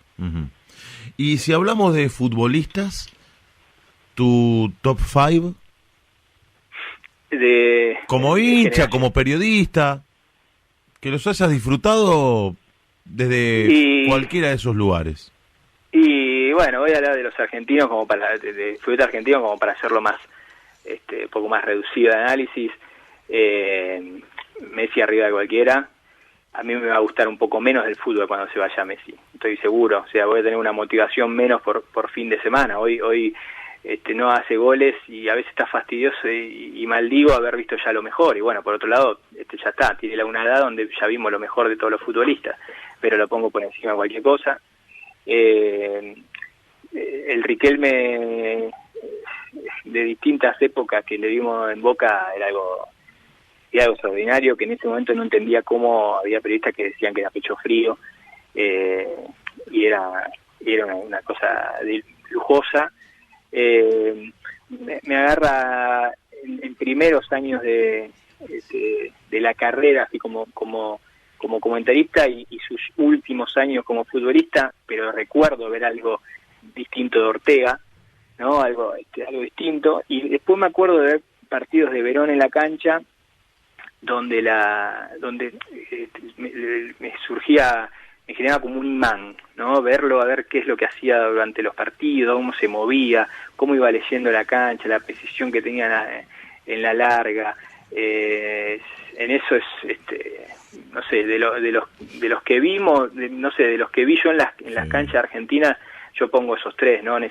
Y si hablamos de futbolistas, ¿tu top 5? Como hincha, como periodista, que los hayas disfrutado desde cualquiera de esos lugares. Y bueno, voy a hablar de los argentinos como de fútbol argentino como para hacerlo más un poco más reducido de análisis. Messi arriba de cualquiera. A mí me va a gustar un poco menos el fútbol cuando se vaya Messi, estoy seguro. O sea, voy a tener una motivación menos por fin de semana. Hoy no hace goles y a veces está fastidioso y maldigo haber visto ya lo mejor. Y bueno, por otro lado, ya está, tiene una edad donde ya vimos lo mejor de todos los futbolistas, pero lo pongo por encima de cualquier cosa. El Riquelme de distintas épocas que le vimos en Boca era algo extraordinario, que en ese momento no entendía cómo había periodistas que decían que era pecho frío, y era una cosa lujosa. Me agarra en primeros años de la carrera, así como comentarista, y sus últimos años como futbolista, pero recuerdo ver algo distinto de Ortega, ¿no? Algo distinto. Y después me acuerdo de ver partidos de Verón en la cancha donde me surgía, me generaba como un imán, ¿no? Verlo, a ver qué es lo que hacía durante los partidos, cómo se movía, cómo iba leyendo la cancha, la precisión que tenía en la larga. En eso es, no sé, de los que vimos, no sé, de los que vi yo en las canchas argentinas, yo pongo esos tres, ¿no? En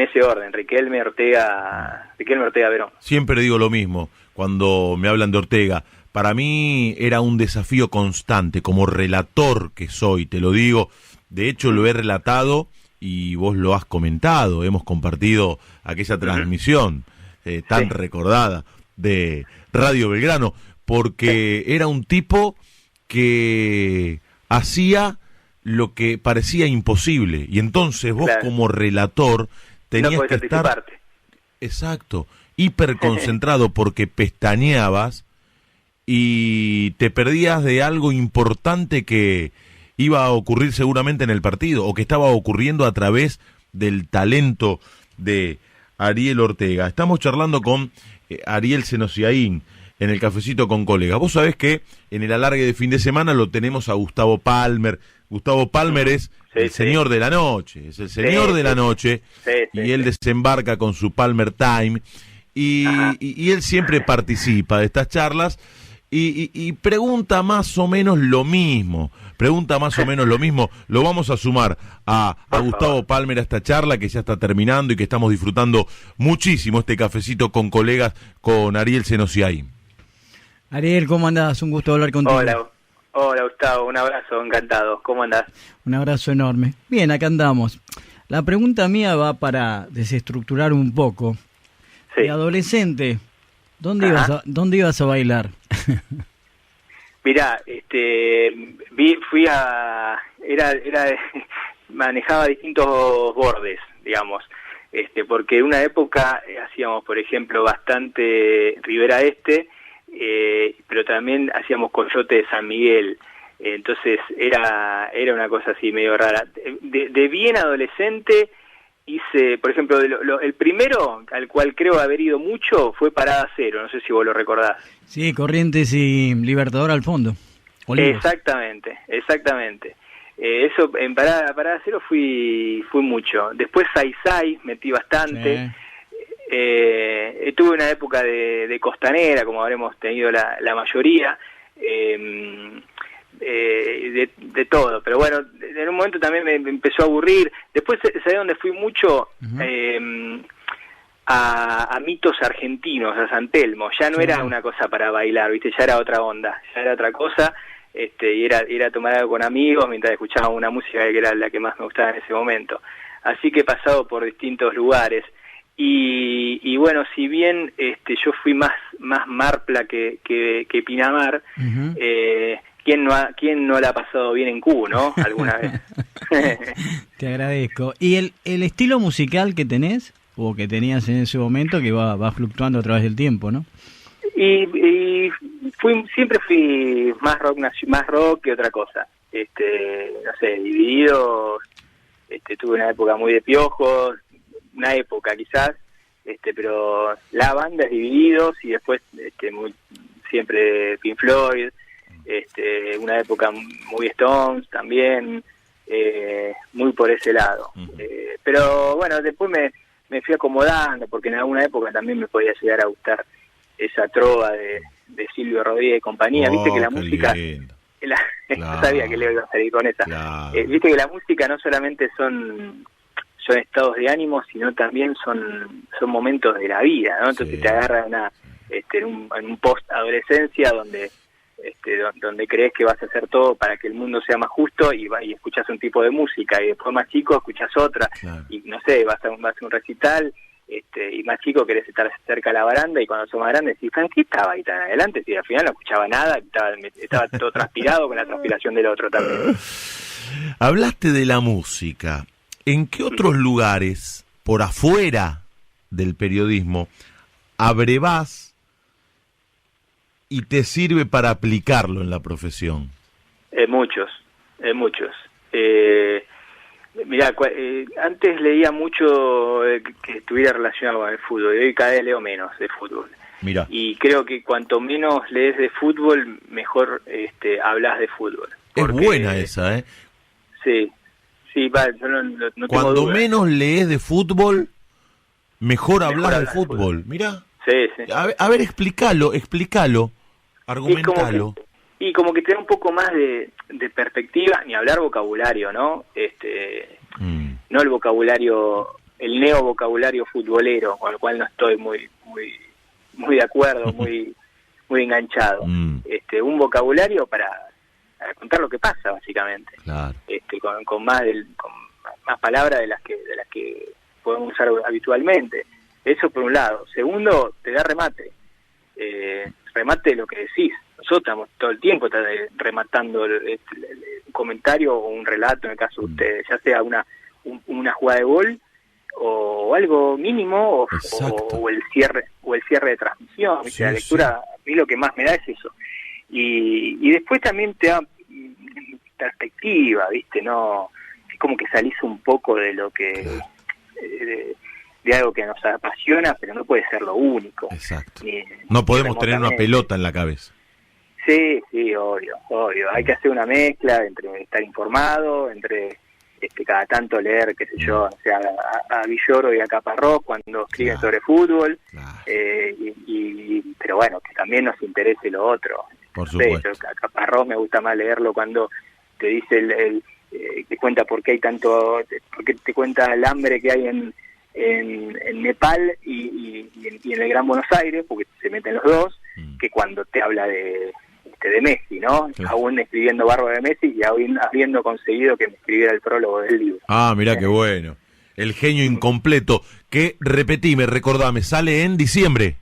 ese orden, Riquelme, Ortega, Verón. Siempre digo lo mismo cuando me hablan de Ortega. Para mí era un desafío constante, como relator que soy, te lo digo. De hecho, lo he relatado y vos lo has comentado. Hemos compartido aquella transmisión tan recordada de Radio Belgrano, porque era un tipo que hacía lo que parecía imposible. Y entonces vos como relator tenías que estar... Exacto, hiper concentrado porque pestañeabas y te perdías de algo importante que iba a ocurrir seguramente en el partido o que estaba ocurriendo a través del talento de Ariel Ortega. Estamos charlando con Ariel Senosiaín en el Cafecito con Colegas. Vos sabés que en el alargue de fin de semana lo tenemos a Gustavo Palmer. Gustavo Palmer es el señor de la noche, es el señor de la noche, y él desembarca con su Palmer Time y él siempre participa de estas charlas y pregunta más o menos lo mismo, Lo vamos a sumar a Gustavo Palmer a esta charla que ya está terminando y que estamos disfrutando muchísimo este Cafecito con Colegas con Ariel Senosiaín. Ariel, ¿cómo andás? Un gusto hablar contigo. Hola Gustavo, un abrazo, encantado. ¿Cómo andás? Un abrazo enorme. Bien, acá andamos. La pregunta mía va para desestructurar un poco. Sí. De adolescente, ¿dónde ibas a bailar? Mirá, manejaba distintos bordes, digamos, porque en una época hacíamos, por ejemplo, bastante Rivera Este, pero también hacíamos Coyote de San Miguel, entonces era una cosa así medio rara. De bien adolescente hice, por ejemplo, el primero al cual creo haber ido mucho fue Parada Cero, no sé si vos lo recordás. Sí, Corrientes y Libertador al fondo. Olivos. Exactamente. Eso en Parada Cero fui mucho. Después Sai metí bastante. Sí. Tuve una época de costanera, como habremos tenido la mayoría, de todo, pero bueno, en un momento también me empezó a aburrir. Después, ¿sabés dónde fui mucho? A mitos argentinos, a San Telmo. Ya no era una cosa para bailar, ¿viste? Ya era otra onda, ya era otra cosa, y era tomar algo con amigos mientras escuchaba una música que era la que más me gustaba en ese momento. Así que he pasado por distintos lugares. Y bueno, si bien yo fui más Marpla que Pinamar, ¿quién no la ha pasado bien en Q, no? Alguna vez. Te agradezco. ¿Y el estilo musical que tenés, o que tenías en ese momento, que va fluctuando a través del tiempo, ¿no? Y siempre fui más rock que otra cosa. No sé, Divididos, tuve una época muy de Piojos, una época quizás, pero la banda es Divididos y después siempre Pink Floyd, una época muy Stones también, muy por ese lado. Pero bueno, después me fui acomodando porque en alguna época también me podía llegar a gustar esa trova de Silvio Rodríguez y compañía. Viste que la música... No sabía que le iba a salir con esa. Claro. Viste que la música no solamente son estados de ánimo, sino también son momentos de la vida, ¿no? Entonces te agarran en un post-adolescencia donde crees que vas a hacer todo para que el mundo sea más justo y escuchas un tipo de música, y después más chico escuchas otra, y no sé, vas a un recital, y más chico querés estar cerca de la baranda, y cuando sos más grande decís, ¿qué estaba ahí tan adelante? Si al final no escuchaba nada, estaba todo transpirado con la transpiración del otro también. Hablaste de la música. ¿En qué otros lugares, por afuera del periodismo, abrevás y te sirve para aplicarlo en la profesión? Muchos. Mirá, antes leía mucho que estuviera relacionado con el fútbol, y hoy cada vez leo menos de fútbol. Mira. Y creo que cuanto menos lees de fútbol, mejor hablas de fútbol. Es buena esa, ¿eh? Sí, yo no tengo Cuando duda. menos lees de fútbol, mejor hablas de fútbol. Mira. Sí. A ver, explícalo, argumentalo. Y como que te da un poco más de perspectiva, ni hablar vocabulario, ¿no? No el vocabulario, el neovocabulario futbolero, con el cual no estoy muy de acuerdo, muy enganchado. Un vocabulario para contar lo que pasa, básicamente. Claro. Con más palabras de las que podemos usar habitualmente. Eso por un lado. Segundo, te da remate. Remate de lo que decís. Nosotros estamos todo el tiempo rematando el comentario o un relato, en el caso de ustedes, ya sea una jugada de gol o algo mínimo o el cierre de transmisión. Sí, la lectura, a mí lo que más me da es eso. Y después también te da perspectiva, ¿viste? No, es como que salís un poco de lo que... Claro. De algo que nos apasiona, pero no puede ser lo único. Exacto. No podemos tener una pelota en la cabeza. Sí, obvio. Hay que hacer una mezcla entre estar informado, entre cada tanto leer, qué sé yo, o sea, a Villoro y a Caparrós cuando escriben sobre fútbol, pero bueno, que también nos interese lo otro. Por supuesto. A Caparrós me gusta más leerlo cuando te dice te cuenta por qué hay tanto, porque te cuenta el hambre que hay en Nepal y en el Gran Buenos Aires, porque se meten los dos, que cuando te habla de Messi, ¿no? Claro. Aún escribiendo Bárbaro de Messi y habiendo conseguido que me escribiera el prólogo del libro. Mirá qué bueno. El genio incompleto, que, recordame, sale en diciembre.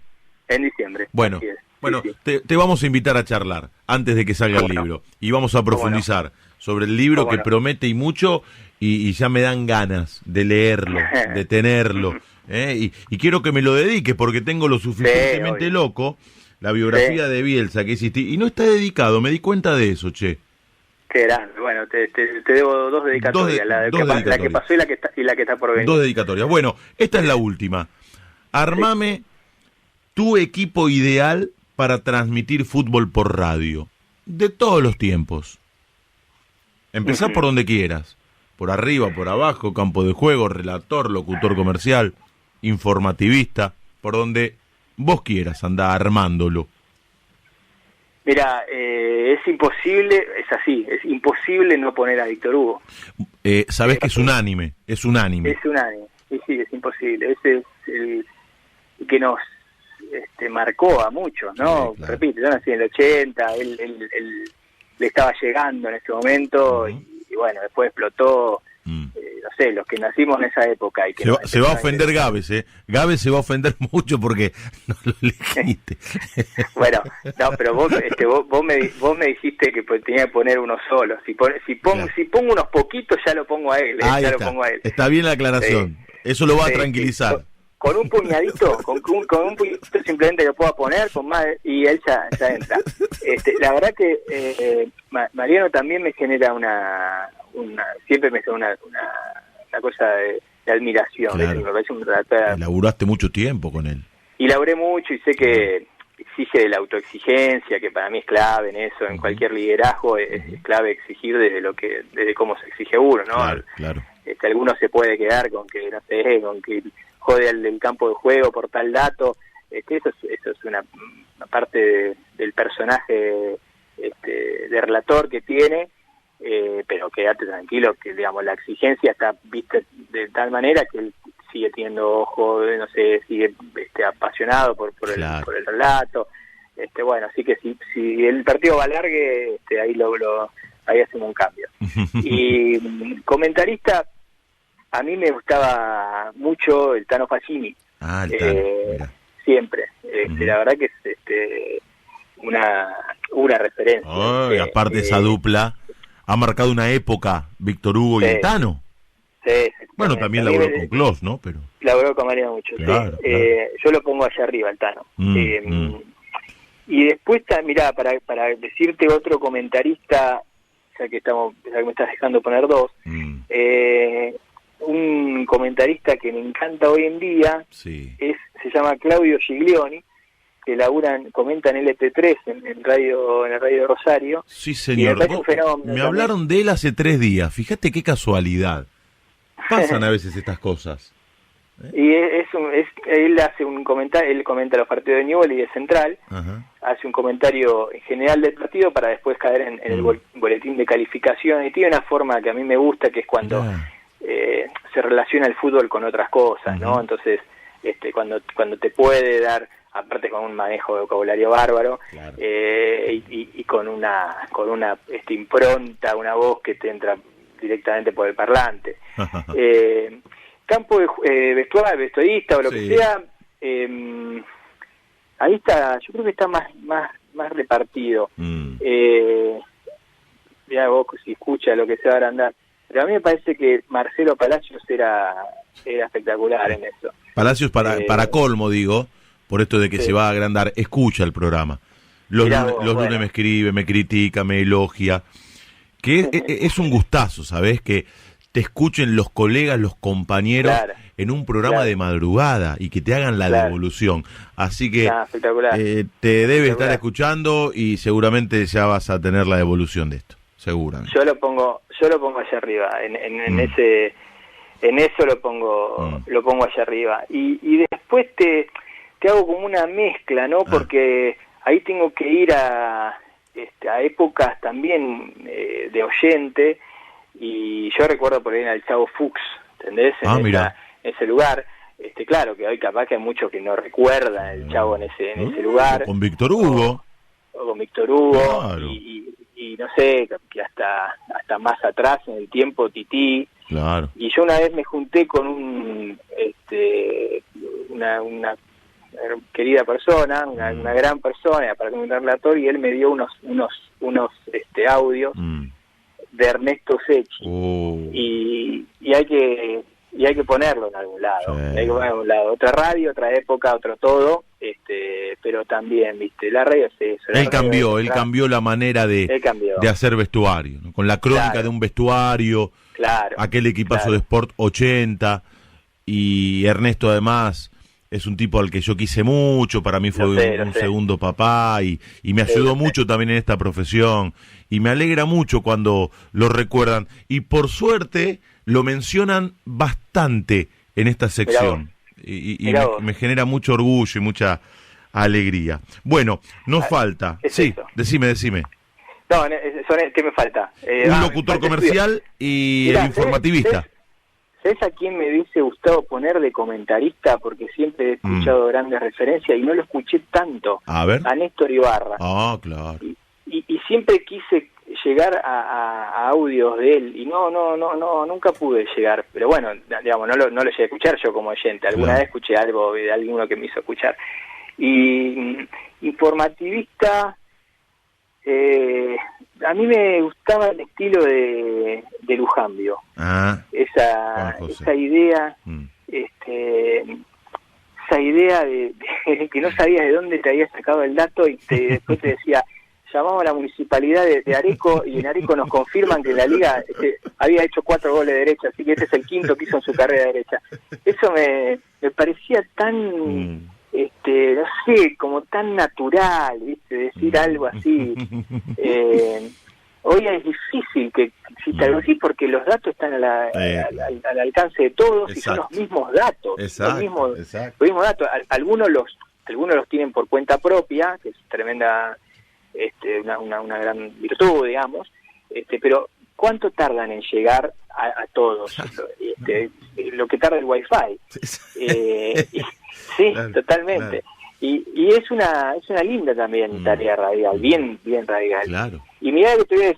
En diciembre. Bueno, sí. Te vamos a invitar a charlar antes de que salga el libro. Y vamos a profundizar sobre el libro que promete y mucho, y ya me dan ganas de leerlo, de tenerlo. Y quiero que me lo dediques porque tengo lo suficientemente loco, la biografía de Bielsa que hiciste, y no está dedicado, me di cuenta de eso, che. Qué grande. Bueno, te debo dos dedicatorias, la que pasó y la que está por venir. 2 dedicatorias. Bueno, esta es la última. Armame tu equipo ideal para transmitir fútbol por radio, de todos los tiempos. Empezá por donde quieras, por arriba, por abajo, campo de juego, relator, locutor comercial, informativista, por donde vos quieras, andá armándolo. Mira, es imposible, es así, es imposible no poner a Víctor Hugo. Sabés que es unánime. Es unánime, sí, es imposible. Ese es el que nos marcó a muchos, ¿no? Sí, claro. Repito, yo nací en el 80, él le estaba llegando en ese momento, y bueno, después explotó. No sé, los que nacimos en esa época y que se va a ofender Gávez, Gávez se va a ofender mucho porque no lo elegiste. Bueno, no, pero vos me dijiste que tenía que poner uno solo. Si pongo unos poquitos ya lo pongo a él, lo pongo a él. Está bien la aclaración. Eso lo va a tranquilizar. Con un puñadito, con un puñadito simplemente lo puedo poner con más y él ya entra. La verdad que Mariano también me genera siempre me hace una cosa de admiración. Claro. Me parece un relator. Laburaste mucho tiempo con él. Y laburé mucho y sé que exige de la autoexigencia, que para mí es clave en eso, en cualquier liderazgo es clave exigir desde cómo se exige uno, ¿no? Claro. Alguno se puede quedar con que, no sé, con que jode al campo de juego por tal dato. Eso es una parte del personaje de relator que tiene, pero quédate tranquilo que, digamos, la exigencia está vista de tal manera que él sigue teniendo ojo, no sé, sigue apasionado por el relato. Bueno, así que si el partido va largue, ahí hacemos un cambio. Y comentarista, a mí me gustaba mucho el Tano Facchini. El Tano, siempre. La verdad que es una referencia. Y aparte esa dupla ha marcado una época, Víctor Hugo y el Tano. Sí. Bueno, también laburó con Clos, ¿no? Pero laburó con Mariano mucho, claro, sí. Claro. Yo lo pongo allá arriba, el Tano. Y después, mirá, para decirte otro comentarista, ya que me estás dejando poner dos, un comentarista que me encanta hoy en día, sí. se llama Claudio Giglioni, que laburan, comentan LP3 en la radio Rosario. Sí, señor. Me hablaron de él hace 3 días. Fíjate qué casualidad. Pasan a veces estas cosas. Y él hace un comentario, él comenta los partidos de Newell y de Central, Ajá. hace un comentario general del partido para después caer en el boletín de calificación, y tiene una forma que a mí me gusta, que es cuando se relaciona el fútbol con otras cosas, ¿no? Entonces, cuando te puede dar, aparte con un manejo de vocabulario bárbaro, claro. y con una impronta, una voz que te entra directamente por el parlante. Campo de vestuarista o lo que sea, ahí está, yo creo que está más repartido. Mirá vos si escucha lo que se va a agrandar. Pero a mí me parece que Marcelo Palacios era espectacular en eso. Palacios para colmo, digo, por esto de que se va a agrandar, escucha el programa. Los lunes me escribe, me critica, me elogia. Que es un gustazo, ¿sabés? Que te escuchen los colegas, los compañeros, claro, en un programa de madrugada y que te hagan la devolución. Así que te debe estar escuchando y seguramente ya vas a tener la devolución de esto, seguramente. Yo lo pongo allá arriba, en eso lo pongo allá arriba. Y después te hago como una mezcla, ¿no? Porque ahí tengo que ir a épocas también de oyente. Y yo recuerdo por ahí al Chavo Fuchs, ¿entendés? En ese lugar. Claro que hoy capaz que hay muchos que no recuerdan el Chavo en ese lugar. Con Víctor Hugo. O con Víctor Hugo. Claro. Y no sé, que hasta más atrás en el tiempo, Tití. Claro. Y yo una vez me junté con una querida persona, una gran persona para comentar relatorio, y él me dio unos audios de Ernesto Secchi, y hay que ponerlo en algún lado, hay que ponerlo en algún lado, otra radio, otra época, otro todo, pero también, viste, la radio es eso. Él cambió la manera de hacer vestuario, ¿no? Con la crónica de un vestuario, aquel equipazo de Sport 80, y Ernesto además es un tipo al que yo quise mucho, para mí fue un segundo papá, y me ayudó mucho también en esta profesión, y me alegra mucho cuando lo recuerdan, y por suerte lo mencionan bastante en esta sección, y me genera mucho orgullo y mucha alegría. Bueno, nos falta, decime. No, ¿qué me falta? Un locutor comercial y el informativista. ¿Sabes a quién me hubiese gustado poner de comentarista? Porque siempre he escuchado grandes referencias y no lo escuché tanto. A ver. A Néstor Ibarra. Ah, claro. Y siempre quise llegar a audios de él y no, nunca pude llegar. Pero bueno, digamos, no lo llegué a escuchar yo como oyente. Alguna vez escuché algo de alguno que me hizo escuchar. Y informativista, a mí me gustaba el estilo de Lujambio. Esa idea, esa idea de que no sabías de dónde te había sacado el dato y después te decía, llamamos a la municipalidad de Areco y en Areco nos confirman que la liga había hecho 4 goles de derecha, así que este es el 5º que hizo en su carrera de derecha. Eso me parecía tan... no sé, como tan natural, ¿viste? Decir algo así. Hoy es difícil que exista algo así porque los datos están al alcance de todos. Exacto. Y son los mismos datos. Los mismos datos. Algunos los tienen por cuenta propia, que es tremenda, una gran virtud, digamos. Pero ¿cuánto tardan en llegar a todos? Lo que tarda el Wi-Fi. Sí, claro, totalmente. Claro. Y es una linda también tarea radial, bien radial. Claro. Y mirá que te voy a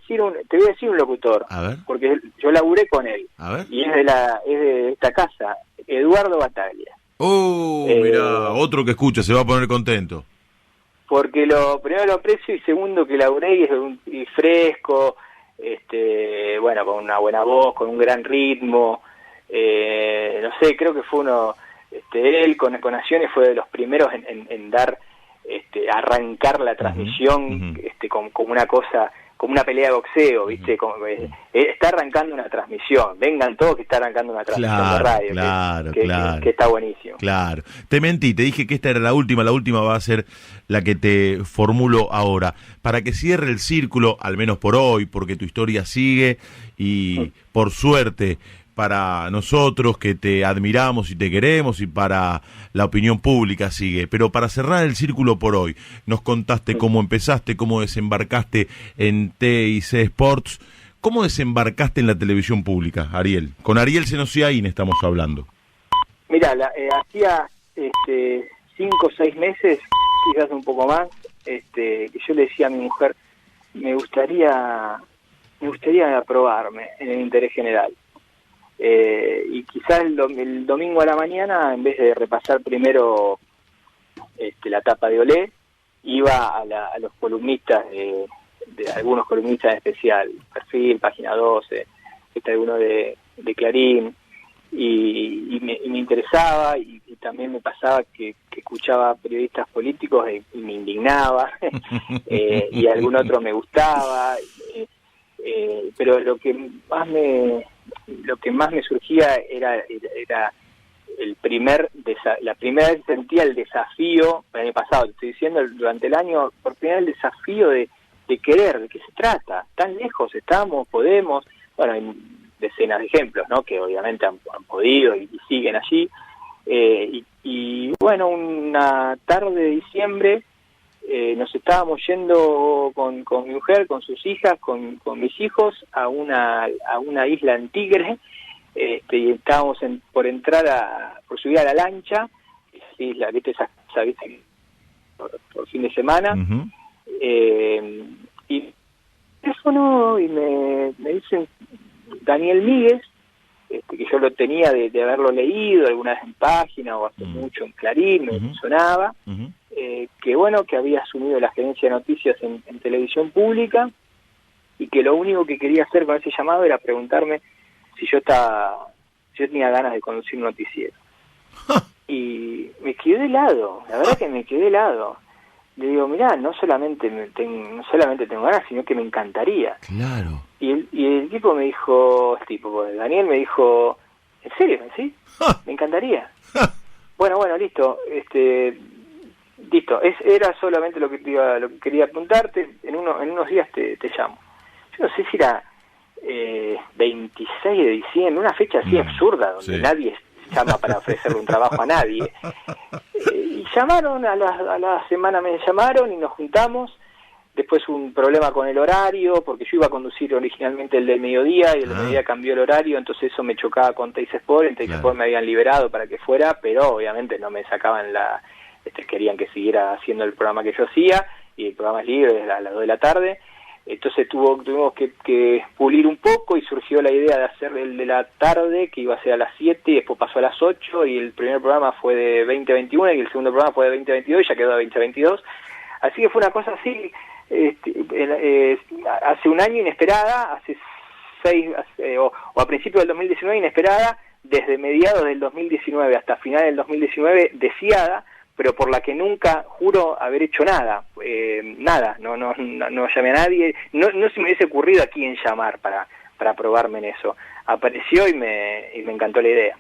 decir un locutor, porque yo laburé con él. Y es de esta casa, Eduardo Bataglia. Mirá, otro que escucha, se va a poner contento. Porque primero lo aprecio y segundo que laburé y es fresco, con una buena voz, con un gran ritmo, no sé, creo que fue uno... él con Naciones fue de los primeros en dar, arrancar la transmisión como una cosa como una pelea de boxeo, ¿viste? Como, está arrancando una transmisión, vengan todos que está arrancando una transmisión de radio, claro. Que está buenísimo. Claro, te mentí, te dije que esta era la última va a ser la que te formulo ahora, para que cierre el círculo, al menos por hoy, porque tu historia sigue y por suerte para nosotros que te admiramos y te queremos y para la opinión pública sigue. Pero para cerrar el círculo por hoy, nos contaste cómo empezaste, cómo desembarcaste en TIC Sports, cómo desembarcaste en la televisión pública, Ariel. Con Ariel Senosiaín estamos hablando. Mira, hacía 5 o 6 meses, quizás un poco más, que yo le decía a mi mujer, me gustaría aprobarme en el interés general. Y quizás el domingo a la mañana, en vez de repasar primero la tapa de Olé, iba a los columnistas de algunos columnistas en especial, Perfil, Página 12, alguno de Clarín, y me interesaba, y también me pasaba que escuchaba periodistas políticos y me indignaba, y algún otro me gustaba, pero lo que más me surgía era la primera vez que sentía el desafío, el año pasado, te estoy diciendo, durante el año, por primera vez el desafío de querer, de qué se trata, tan lejos estamos, podemos, bueno, hay decenas de ejemplos, ¿no?, que obviamente han podido y siguen allí, y bueno, una tarde de diciembre, nos estábamos yendo con mi mujer, con sus hijas, con mis hijos a una isla en Tigre, y estábamos por subir a la lancha, esa isla, ¿viste? Esa ¿viste? Por fin de semana, y teléfono, y me dicen Daniel Míguez, que yo lo tenía de haberlo leído alguna vez en Página o hace mucho en Clarín, me sonaba, que bueno, que había asumido la gerencia de noticias en televisión pública, y que lo único que quería hacer con ese llamado era preguntarme si yo tenía ganas de conducir un noticiero. Y me quedé helado, la verdad que me quedé helado. Le digo, mirá, no solamente tengo ganas, sino que me encantaría. Claro. Y el tipo me dijo, Daniel me dijo, ¿en serio? ¿Sí? Me encantaría. Bueno, listo. Listo. Era solamente lo que quería apuntarte. En unos días te llamo. Yo no sé si era 26 de diciembre, una fecha así absurda, donde nadie llama para ofrecerle un trabajo a nadie. Y llamaron, a la semana me llamaron y nos juntamos. Después un problema con el horario, porque yo iba a conducir originalmente el del mediodía, y el del mediodía cambió el horario, entonces eso me chocaba con TIC Sport. En TIC Sport me habían liberado para que fuera, pero obviamente no me sacaban querían que siguiera haciendo el programa que yo hacía, y el programa es libre a las 2 de la tarde. Entonces tuvimos que pulir un poco, y surgió la idea de hacer el de la tarde, que iba a ser a las 7, y después pasó a las 8, y el primer programa fue de 2021, y el segundo programa fue de 2022, y ya quedó de 2022. Así que fue una cosa así, hace un año inesperada, hace 6, o a principios del 2019 inesperada, desde mediados del 2019 hasta finales del 2019 deseada, pero por la que nunca juro haber hecho nada, no llamé a nadie, no se me hubiese ocurrido a quién llamar para probarme en eso. Apareció y me encantó la idea.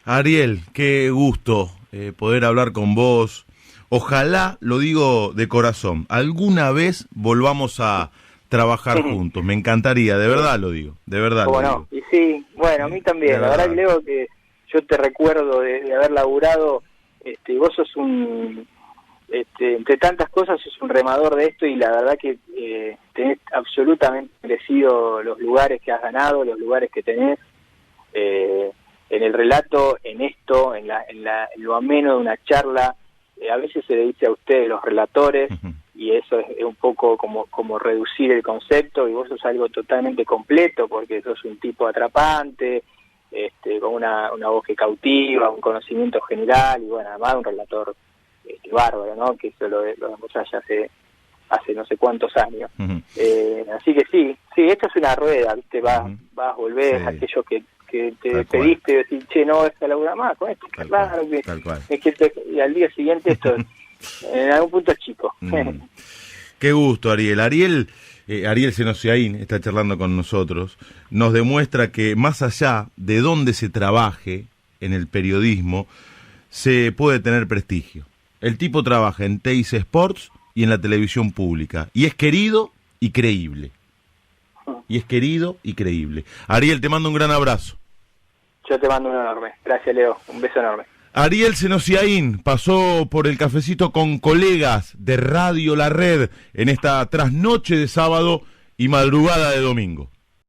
Ariel, qué gusto poder hablar con vos. Ojalá, lo digo de corazón, alguna vez volvamos a trabajar juntos. Me encantaría, de verdad lo digo, de verdad. ¿Cómo no? Y sí, bueno, a mí también. La verdad que Leo, que yo te recuerdo de haber laburado. Vos sos entre tantas cosas, sos un remador de esto, y la verdad que tenés absolutamente merecido los lugares que has ganado, los lugares que tenés en el relato, en esto, en lo ameno de una charla. A veces se le dice a ustedes los relatores, y eso es un poco como reducir el concepto, y vos sos algo totalmente completo, porque sos un tipo atrapante, con una voz que cautiva, un conocimiento general, y bueno, además un relator bárbaro, ¿no? Que eso lo demostrás ya hace no sé cuántos años. Así que sí, esto es una rueda, ¿viste? Vas, volvés, aquello que te despediste y decís, che, no, esta labura más con esto, claro, y al día siguiente esto en algún punto es chico. Qué gusto, Ariel. Ariel Senosiaín está charlando con nosotros. Nos demuestra que más allá de dónde se trabaje en el periodismo, se puede tener prestigio. El tipo trabaja en Teis Sports y en la televisión pública. Y es querido y creíble. Ariel, te mando un gran abrazo. Yo te mando un enorme. Gracias, Leo. Un beso enorme. Ariel Senosiaín pasó por el cafecito con colegas de Radio La Red en esta trasnoche de sábado y madrugada de domingo.